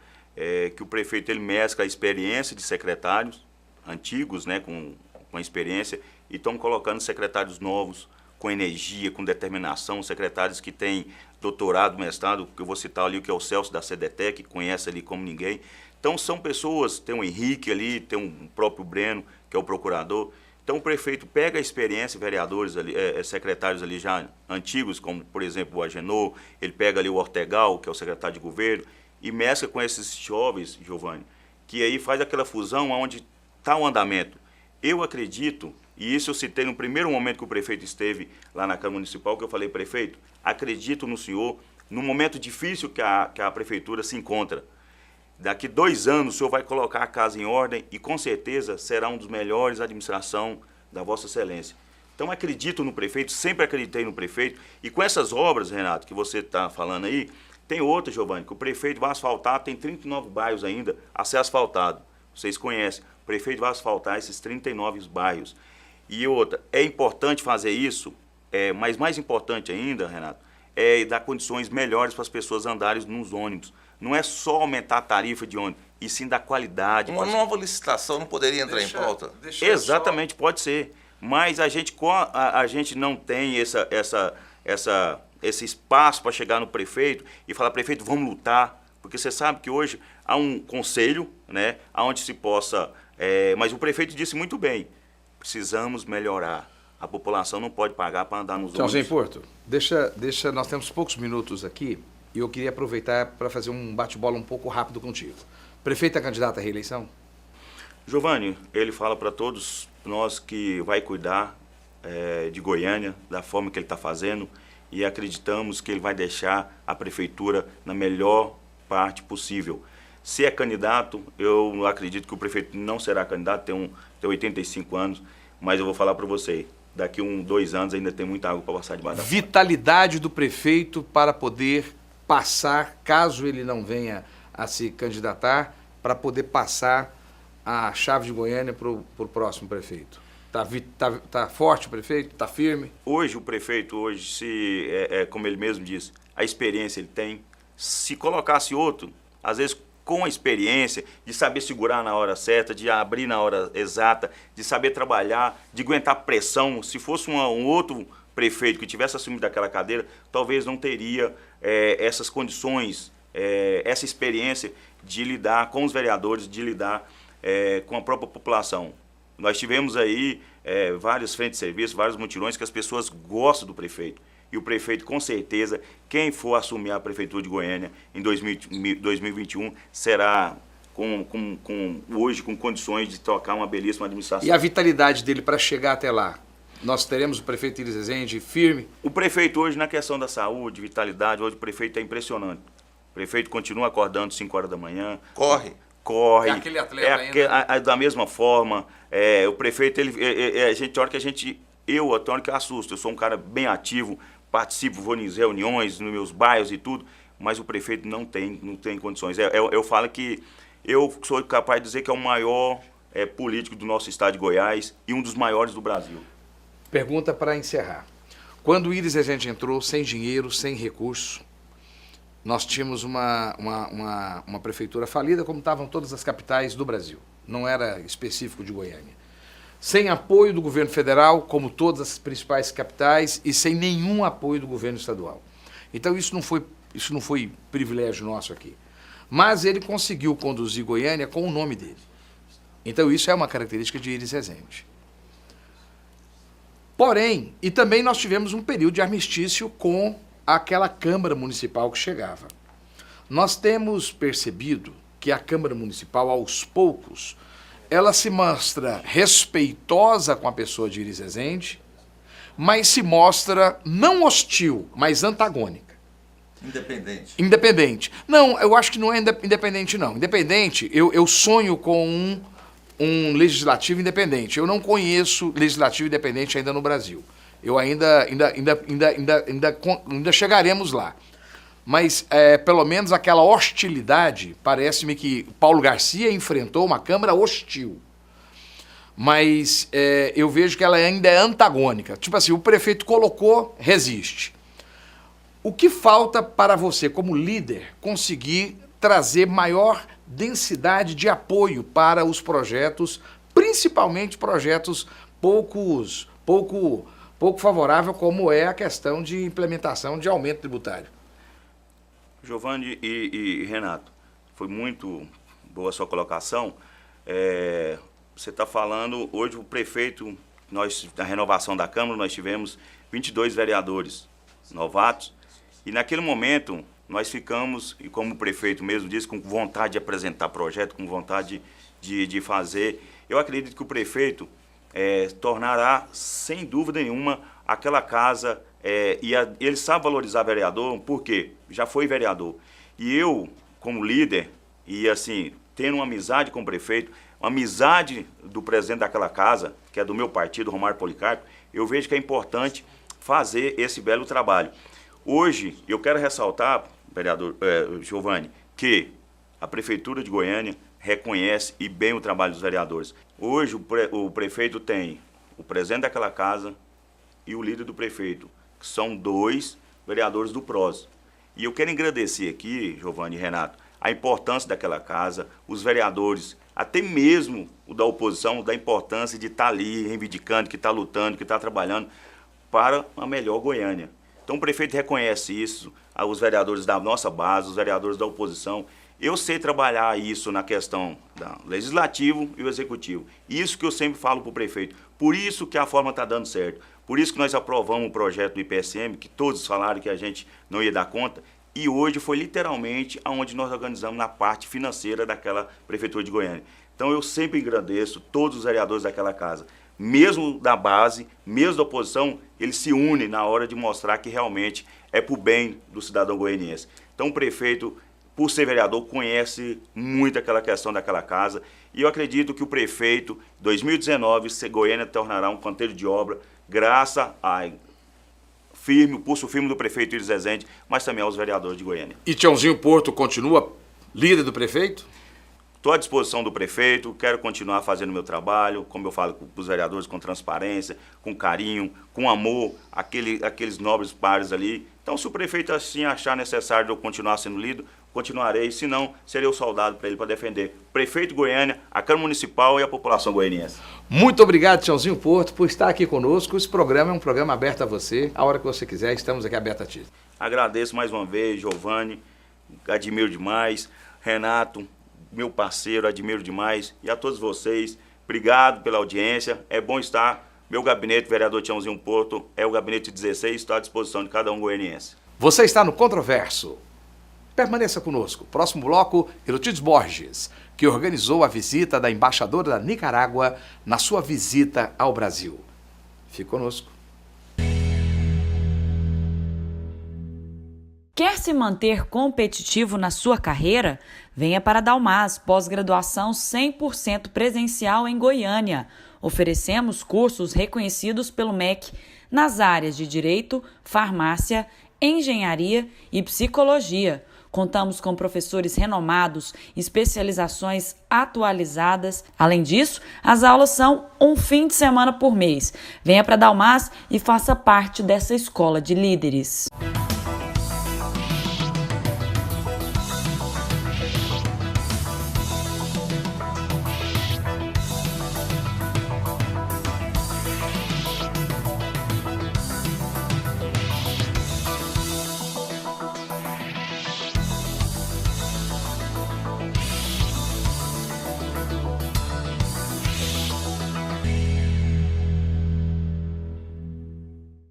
que o prefeito ele mescla a experiência de secretários antigos, né, com a experiência, e estão colocando secretários novos, com energia, com determinação, secretários que têm doutorado, mestrado, que eu vou citar ali, que é o Celso da CDTEC, que conhece ali como ninguém. Então são pessoas, tem o Henrique ali, tem o próprio Breno, que é o procurador. Então o prefeito pega a experiência, vereadores ali, secretários ali já antigos, como por exemplo o Agenor, ele pega ali o Ortegal, que é o secretário de governo, e mescla com esses jovens, Giovanni, que aí faz aquela fusão onde está o andamento. Eu acredito, e isso eu citei no primeiro momento que o prefeito esteve lá na Câmara Municipal, que eu falei, prefeito, acredito no senhor, no momento difícil que a prefeitura se encontra. Daqui 2 anos o senhor vai colocar a casa em ordem e com certeza será um dos melhores administração da Vossa Excelência. Então acredito no prefeito, sempre acreditei no prefeito, e com essas obras, Renato, que você está falando aí, tem outra, Giovanni, que o prefeito vai asfaltar, tem 39 bairros ainda a ser asfaltado. Vocês conhecem, o prefeito vai asfaltar esses 39 bairros. E outra, é importante fazer isso, mas mais importante ainda, Renato, é dar condições melhores para as pessoas andarem nos ônibus. Não é só aumentar a tarifa de ônibus, e sim da qualidade. Uma nova licitação não poderia entrar em pauta? Exatamente, pode ser. Mas a gente não tem esse espaço para chegar no prefeito e falar, prefeito, vamos lutar. Porque você sabe que hoje há um conselho, né, onde se possa... mas o prefeito disse muito bem, precisamos melhorar. A população não pode pagar para andar nos ônibus. Tiãozinho Porto, nós temos poucos minutos aqui e eu queria aproveitar para fazer um bate-bola um pouco rápido contigo. O prefeito é candidato à reeleição? Giovanni, ele fala para todos nós que vai cuidar de Goiânia, da forma que ele está fazendo, e acreditamos que ele vai deixar a prefeitura na melhor parte possível. Se é candidato, eu acredito que o prefeito não será candidato, tem 85 anos, mas eu vou falar para você, daqui 2 anos ainda tem muita água para passar debaixo da ponte. Vitalidade do prefeito para poder passar, caso ele não venha a se candidatar, para poder passar a chave de Goiânia para o próximo prefeito. Tá forte o prefeito? Tá firme? Hoje o prefeito, como ele mesmo disse, a experiência ele tem. Se colocasse outro, às vezes com a experiência, de saber segurar na hora certa, de abrir na hora exata, de saber trabalhar, de aguentar pressão. Se fosse um outro prefeito que tivesse assumido aquela cadeira, talvez não teria essas condições, essa experiência de lidar com os vereadores, de lidar com a própria população. Nós tivemos aí várias frentes de serviço, vários mutirões que as pessoas gostam do prefeito. E o prefeito, com certeza, quem for assumir a prefeitura de Goiânia em 2021, será hoje com condições de tocar uma belíssima administração. E a vitalidade dele para chegar até lá? Nós teremos o prefeito Iris Rezende firme? O prefeito hoje, na questão da saúde, vitalidade, hoje o prefeito é impressionante. O prefeito continua acordando 5 horas da manhã. Corre. corre. É aquele atleta ainda. Da mesma forma, o prefeito, a gente tem hora que tem hora que assusta. Eu sou um cara bem ativo, participo, vou em reuniões, nos meus bairros e tudo, mas o prefeito não tem condições. Eu falo que eu sou capaz de dizer que é o maior político do nosso estado de Goiás e um dos maiores do Brasil. Pergunta para encerrar. Quando o Iris Rezende entrou, sem dinheiro, sem recurso, nós tínhamos uma prefeitura falida, como estavam todas as capitais do Brasil. Não era específico de Goiânia. Sem apoio do governo federal, como todas as principais capitais, e sem nenhum apoio do governo estadual. Então isso não foi privilégio nosso aqui. Mas ele conseguiu conduzir Goiânia com o nome dele. Então isso é uma característica de Iris Rezende. Porém, e também nós tivemos um período de armistício com aquela Câmara Municipal que chegava. Nós temos percebido que a Câmara Municipal, aos poucos, ela se mostra respeitosa com a pessoa de Iris Rezende, mas se mostra não hostil, mas antagônica. Independente. Não, eu acho que não é independente, não. Independente, eu sonho com um legislativo independente. Eu não conheço legislativo independente ainda no Brasil. Eu ainda chegaremos lá. Mas, pelo menos, aquela hostilidade, parece-me que Paulo Garcia enfrentou uma Câmara hostil. Mas eu vejo que ela ainda é antagônica. Tipo assim, o prefeito colocou, resiste. O que falta para você, como líder, conseguir trazer maior densidade de apoio para os projetos, principalmente projetos pouco favorável, como é a questão de implementação de aumento tributário? Giovanni e Renato, foi muito boa a sua colocação. Você está falando, hoje o prefeito, na renovação da Câmara, nós tivemos 22 vereadores novatos, e naquele momento nós ficamos, e como o prefeito mesmo disse, com vontade de apresentar projeto, com vontade de fazer. Eu acredito que o prefeito tornará, sem dúvida nenhuma, aquela casa, ele sabe valorizar vereador, porque já foi vereador. E eu, como líder, e assim, tendo uma amizade com o prefeito, uma amizade do presidente daquela casa, que é do meu partido, Romário Policarpo, eu vejo que é importante fazer esse belo trabalho. Hoje, eu quero ressaltar, vereador Giovanni, que a Prefeitura de Goiânia reconhece e bem o trabalho dos vereadores. Hoje, o prefeito tem o presidente daquela casa e o líder do prefeito, que são 2 vereadores do PROS. E eu quero agradecer aqui, Giovanni e Renato, a importância daquela casa, os vereadores, até mesmo o da oposição, da importância de estar ali reivindicando, que está lutando, que está trabalhando para uma melhor Goiânia. Então o prefeito reconhece isso, os vereadores da nossa base, os vereadores da oposição. Eu sei trabalhar isso na questão do legislativo e o executivo. Isso que eu sempre falo para o prefeito. Por isso que a forma está dando certo. Por isso que nós aprovamos o projeto do IPSM, que todos falaram que a gente não ia dar conta. E hoje foi literalmente onde nós organizamos na parte financeira daquela Prefeitura de Goiânia. Então eu sempre agradeço todos os vereadores daquela casa. Mesmo da base, mesmo da oposição, eles se unem na hora de mostrar que realmente é para o bem do cidadão goianiense. Então o prefeito, por ser vereador, conhece muito aquela questão daquela casa. E eu acredito que o prefeito, em 2019, Goiânia tornará um canteiro de obra, graças ao pulso firme do prefeito Iris Rezende, mas também aos vereadores de Goiânia. E Tiãozinho Porto continua líder do prefeito? Estou à disposição do prefeito, quero continuar fazendo o meu trabalho, como eu falo com os vereadores, com transparência, com carinho, com amor, aqueles nobres pares ali. Então, se o prefeito assim achar necessário eu continuar sendo líder, continuarei, se não, serei o soldado para ele, para defender o prefeito de Goiânia, a Câmara Municipal e a população goianiense. Muito obrigado, Tiãozinho Porto, por estar aqui conosco. Esse programa é um programa aberto a você. A hora que você quiser, estamos aqui aberto a ti. Agradeço mais uma vez, Giovanni, admiro demais, Renato, meu parceiro, admiro demais, e a todos vocês, obrigado pela audiência, é bom estar, meu gabinete, vereador Tiãozinho Porto, é o gabinete 16, estou à disposição de cada um goianiense. Você está no Controverso. Permaneça conosco. Próximo bloco, Elotides Borges, que organizou a visita da embaixadora da Nicarágua na sua visita ao Brasil. Fique conosco. Quer se manter competitivo na sua carreira? Venha para a Dalmas, pós-graduação 100% presencial em Goiânia. Oferecemos cursos reconhecidos pelo MEC nas áreas de Direito, Farmácia, Engenharia e Psicologia. Contamos com professores renomados, especializações atualizadas. Além disso, as aulas são um fim de semana por mês. Venha para a Dalmas e faça parte dessa escola de líderes.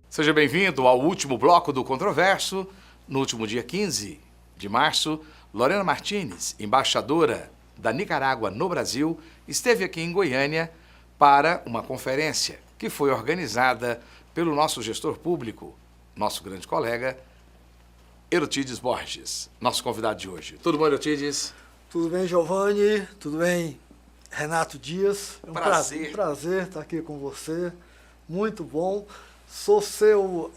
Seja bem-vindo ao último bloco do Controverso. No último dia 15 de março, Lorena Martínez, embaixadora da Nicarágua no Brasil, esteve aqui em Goiânia para uma conferência que foi organizada pelo nosso gestor público, nosso grande colega, Erotides Borges, nosso convidado de hoje. Tudo bom, Erotides? Tudo bem, Giovanni? Tudo bem, Renato Dias? É um prazer estar aqui com você. Muito bom. Sou seu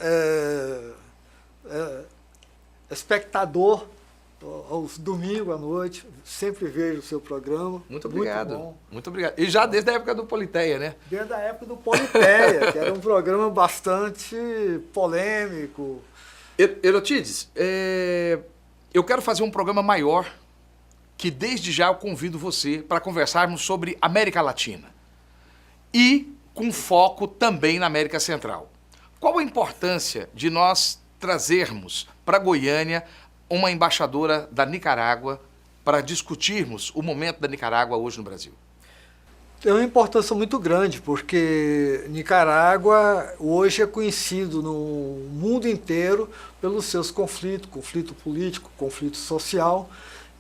espectador aos domingos à noite. Sempre vejo o seu programa. Muito obrigado. Muito obrigado. E já desde a época do Politeia, né? Desde a época do Politeia, que era um programa bastante polêmico. Erotides, eu quero fazer um programa maior que desde já eu convido você para conversarmos sobre América Latina e com foco também na América Central. Qual a importância de nós trazermos para Goiânia uma embaixadora da Nicarágua para discutirmos o momento da Nicarágua hoje no Brasil? Tem uma importância muito grande, porque Nicarágua hoje é conhecido no mundo inteiro pelos seus conflitos, conflito político, conflito social,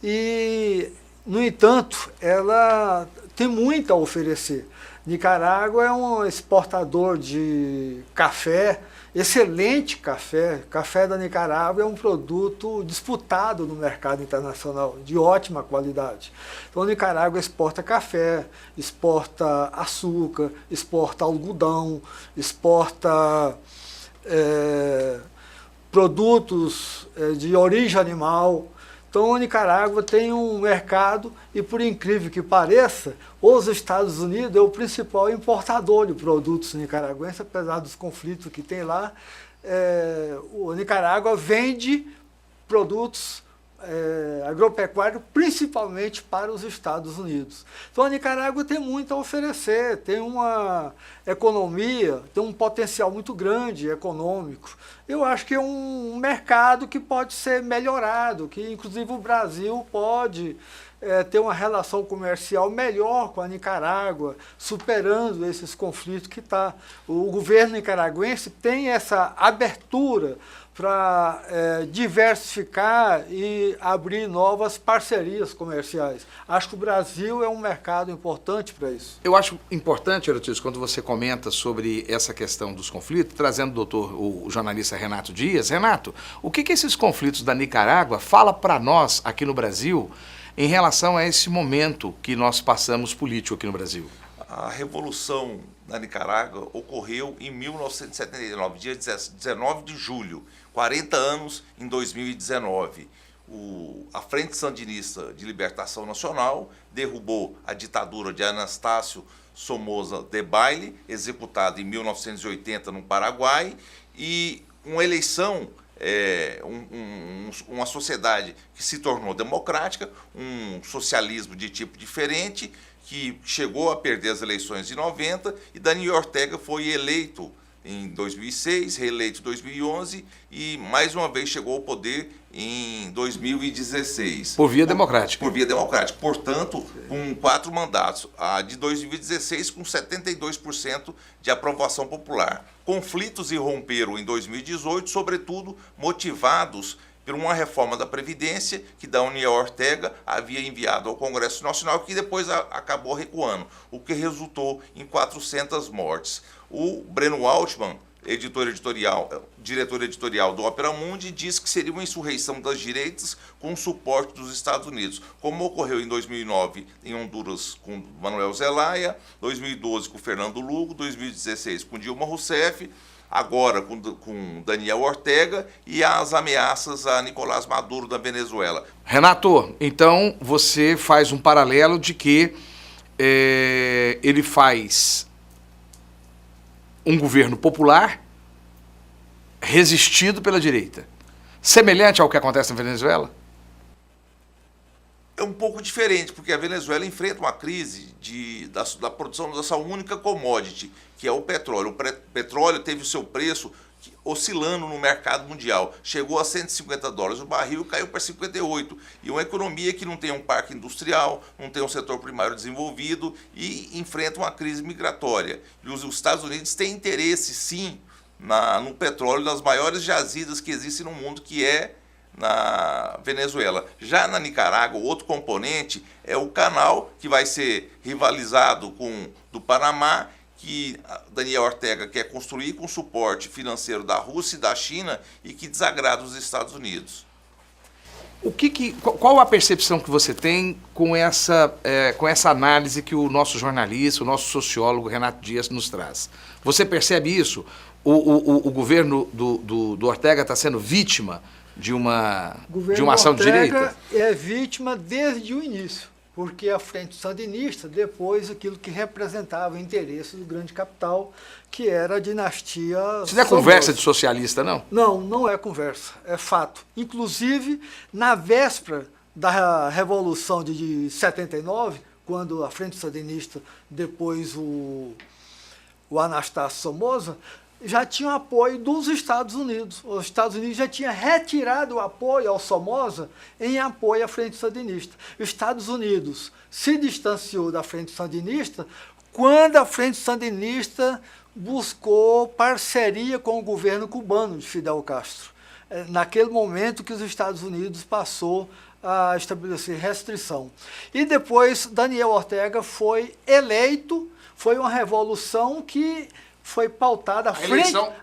e, no entanto, ela tem muito a oferecer. Nicarágua é um exportador de café, excelente café. Café da Nicarágua é um produto disputado no mercado internacional, de ótima qualidade. Então, a Nicarágua exporta café, exporta açúcar, exporta algodão, exporta produtos de origem animal. Então, a Nicarágua tem um mercado e, por incrível que pareça, os Estados Unidos é o principal importador de produtos nicaragüenses, apesar dos conflitos que tem lá. A Nicarágua vende produtos agropecuários principalmente para os Estados Unidos. Então, a Nicarágua tem muito a oferecer, tem uma economia, tem um potencial muito grande econômico. Eu acho que é um mercado que pode ser melhorado, que inclusive o Brasil pode ter uma relação comercial melhor com a Nicarágua, superando esses conflitos que está. O governo nicaragüense tem essa abertura para diversificar e abrir novas parcerias comerciais. Acho que o Brasil é um mercado importante para isso. Eu acho importante, Erotides, quando você comenta sobre essa questão dos conflitos, trazendo o jornalista Renato Dias. Renato, o que esses conflitos da Nicarágua fala para nós aqui no Brasil em relação a esse momento que nós passamos político aqui no Brasil? A Revolução na Nicarágua ocorreu em 1979, dia 19 de julho, 40 anos em 2019. A Frente Sandinista de Libertação Nacional derrubou a ditadura de Anastácio Somoza Debayle, executada em 1980 no Paraguai, e uma eleição, uma sociedade que se tornou democrática, um socialismo de tipo diferente, que chegou a perder as eleições de 90, e Daniel Ortega foi eleito em 2006, reeleito em 2011 e mais uma vez chegou ao poder em 2016. Por via democrática. Por via democrática. Portanto, com 4 mandatos. A de 2016 com 72% de aprovação popular. Conflitos irromperam em 2018, sobretudo motivados por uma reforma da Previdência que Daniel Ortega havia enviado ao Congresso Nacional, que depois acabou recuando, o que resultou em 400 mortes. O Breno Altman, diretor editorial do Opera Mundi, disse que seria uma insurreição das direitas com suporte dos Estados Unidos, como ocorreu em 2009 em Honduras com Manuel Zelaya, 2012 com Fernando Lugo, 2016 com Dilma Rousseff, agora com Daniel Ortega e as ameaças a Nicolás Maduro da Venezuela. Renato, então você faz um paralelo de que ele faz um governo popular resistido pela direita, semelhante ao que acontece na Venezuela? É um pouco diferente, porque a Venezuela enfrenta uma crise da produção dessa única commodity, que é o petróleo. O petróleo teve o seu preço oscilando no mercado mundial. Chegou a $150 o barril e caiu para 58. E uma economia que não tem um parque industrial, não tem um setor primário desenvolvido e enfrenta uma crise migratória. E os Estados Unidos têm interesse, sim, no petróleo, das maiores jazidas que existem no mundo, que é na Venezuela. Já na Nicarágua, outro componente é o canal, que vai ser rivalizado com do Panamá, que Daniel Ortega quer construir com suporte financeiro da Rússia e da China e que desagrada os Estados Unidos. Qual a percepção que você tem com essa análise que o nosso jornalista, o nosso sociólogo Renato Dias nos traz? Você percebe isso? O governo do Ortega está sendo vítima de uma ação de direita? O governo Ortega é vítima desde o início, porque a Frente Sandinista, depois aquilo que representava o interesse do grande capital, que era a dinastia Isso não é conversa de socialista, não? Não, não é conversa, é fato. Inclusive, na véspera da Revolução de 79, quando a Frente Sandinista, depois o Anastácio Somoza, já tinha apoio dos Estados Unidos. Os Estados Unidos já tinham retirado o apoio ao Somoza em apoio à Frente Sandinista. Os Estados Unidos se distanciou da Frente Sandinista quando a Frente Sandinista buscou parceria com o governo cubano de Fidel Castro. Naquele momento que os Estados Unidos passou a estabelecer restrição. E depois Daniel Ortega foi eleito, foi uma revolução que foi pautada,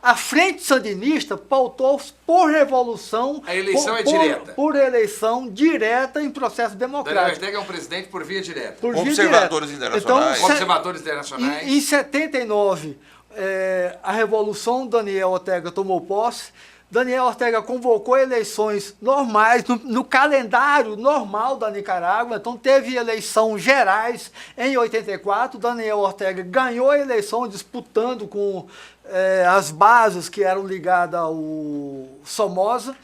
a Frente Sandinista pautou por revolução. A eleição é direta. Por eleição direta em processo democrático. Daniel Ortega é um presidente por via direta. Observadores internacionais. Então, Observadores internacionais. Em 79, a Revolução, Daniel Ortega tomou posse. Daniel Ortega convocou eleições normais, no calendário normal da Nicarágua, então teve eleições gerais em 84, Daniel Ortega ganhou a eleição disputando com as bases que eram ligadas ao Somoza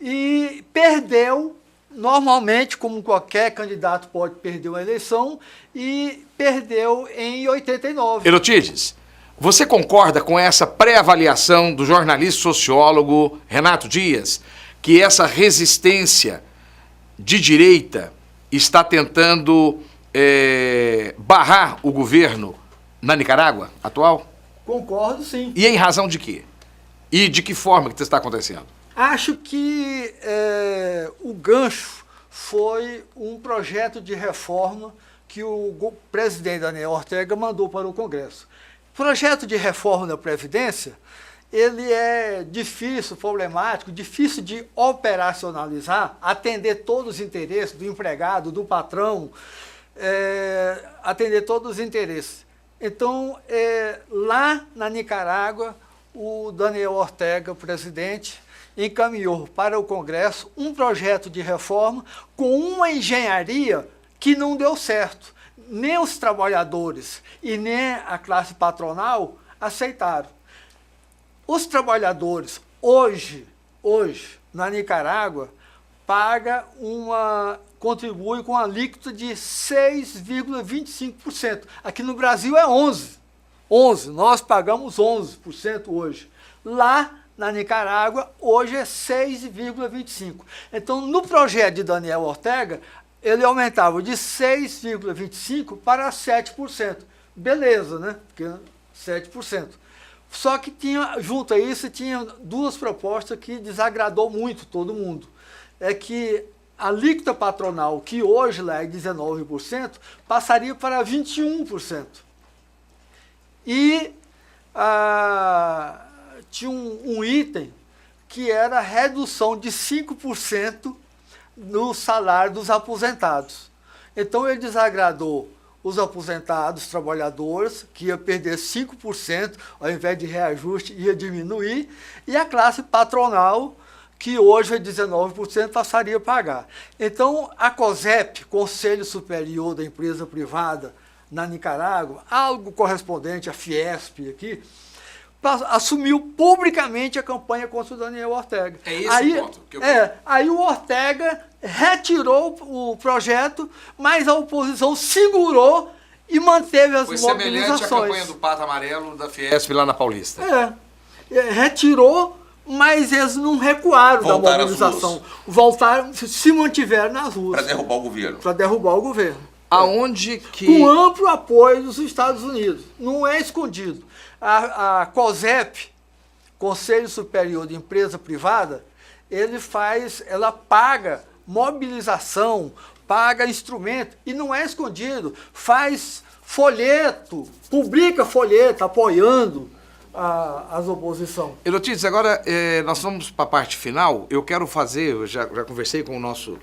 e perdeu, normalmente, como qualquer candidato pode perder uma eleição, e perdeu em 89. Elotides, você concorda com essa pré-avaliação do jornalista sociólogo Renato Dias, que essa resistência de direita está tentando barrar o governo na Nicarágua atual? Concordo, sim. E em razão de quê? E de que forma que isso está acontecendo? Acho que o gancho foi um projeto de reforma que o presidente Daniel Ortega mandou para o Congresso. Projeto de reforma da Previdência, ele é difícil, problemático, difícil de operacionalizar, atender todos os interesses do empregado, do patrão, atender todos os interesses. Então, lá na Nicarágua, o Daniel Ortega, o presidente, encaminhou para o Congresso um projeto de reforma com uma engenharia que não deu certo. Nem os trabalhadores e nem a classe patronal aceitaram. Os trabalhadores, hoje na Nicarágua, contribui com a alíquota de 6,25%. Aqui no Brasil é 11%. Nós pagamos 11% hoje. Lá na Nicarágua, hoje é 6,25%. Então, no projeto de Daniel Ortega, ele aumentava de 6,25% para 7%. Beleza, né? Porque 7%. Só que junto a isso, tinha duas propostas que desagradou muito todo mundo. É que a alíquota patronal, que hoje lá é 19%, passaria para 21%. E tinha um item que era a redução de 5% no salário dos aposentados. Então ele desagradou os aposentados, trabalhadores, que ia perder 5%, ao invés de reajuste, ia diminuir, e a classe patronal, que hoje é 19%, passaria a pagar. Então, a COSEP, Conselho Superior da Empresa Privada, na Nicarágua, algo correspondente à Fiesp aqui, assumiu publicamente a campanha contra o Daniel Ortega. É esse o ponto que eu aí o Ortega retirou o projeto, mas a oposição segurou e manteve as Foi mobilizações. semelhante à campanha do Pato Amarelo da Fiesp lá na Paulista. Retirou, mas eles não recuaram Voltaram da mobilização. Voltaram, se mantiveram nas ruas. Para derrubar o governo. Para derrubar o governo. Aonde que... Com amplo apoio dos Estados Unidos. Não é escondido. A COSEP, Conselho Superior de Empresa Privada, ela paga mobilização, paga instrumento, e não é escondido. Faz folheto, publica folheto apoiando as oposições. Elotides, agora nós vamos para a parte final. Eu quero fazer, eu já conversei com o nosso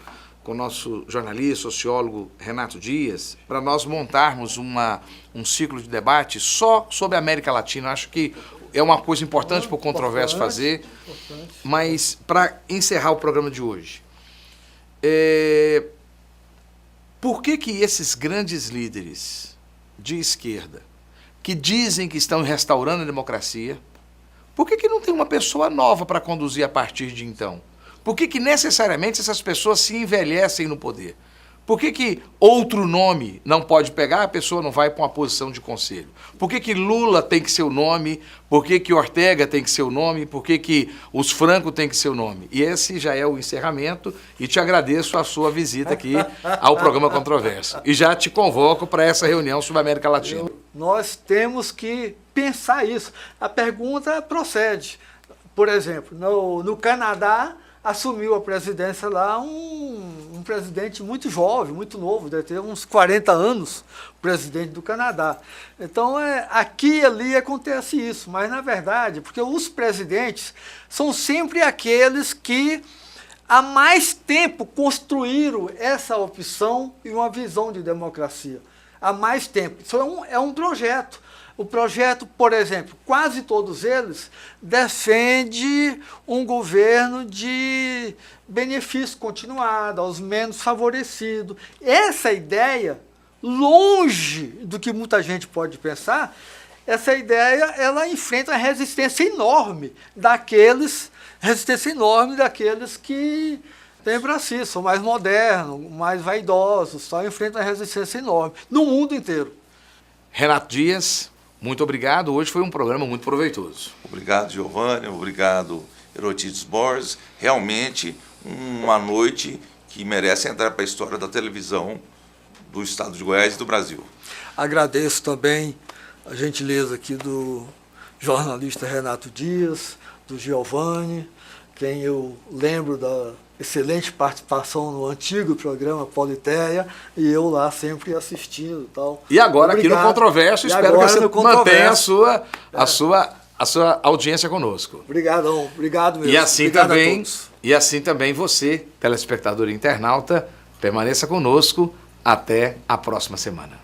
jornalista, sociólogo Renato Dias, para nós montarmos um ciclo de debate só sobre a América Latina. Acho que é uma coisa importante para o Controverso fazer. Mas, para encerrar o programa de hoje, por que esses grandes líderes de esquerda, que dizem que estão restaurando a democracia, por que não tem uma pessoa nova para conduzir a partir de então? Por que necessariamente essas pessoas se envelhecem no poder? Por que outro nome não pode pegar, a pessoa não vai para uma posição de conselho? Por que Lula tem que ser o nome? Por que Ortega tem que ser o nome? Por que os Franco tem que ser o nome? E esse já é o encerramento, e te agradeço a sua visita aqui ao programa Controverso. E já te convoco para essa reunião sobre a América Latina. Nós temos que pensar isso. A pergunta procede. Por exemplo, no Canadá, assumiu a presidência lá um presidente muito jovem, muito novo, deve ter uns 40 anos, presidente do Canadá. Então, aqui e ali acontece isso, mas na verdade, porque os presidentes são sempre aqueles que há mais tempo construíram essa opção e uma visão de democracia. Há mais tempo. Isso é um projeto. O projeto, por exemplo, quase todos eles defende um governo de benefício continuado, aos menos favorecidos. Essa ideia, longe do que muita gente pode pensar, essa ideia ela enfrenta uma resistência enorme daqueles que têm para si, são mais modernos, mais vaidosos, só enfrentam uma resistência enorme, no mundo inteiro. Renato Dias, muito obrigado. Hoje foi um programa muito proveitoso. Obrigado, Giovanni. Obrigado, Elotides Borges. Realmente uma noite que merece entrar para a história da televisão do estado de Goiás e do Brasil. Agradeço também a gentileza aqui do jornalista Renato Dias, do Giovanni, quem eu lembro da excelente participação no antigo programa Politeia, e eu lá sempre assistindo e tal. E agora Obrigado. Aqui no Controverso, espero que você mantenha a sua audiência conosco. Obrigadão, obrigado mesmo. E assim também você, telespectador e internauta, permaneça conosco até a próxima semana.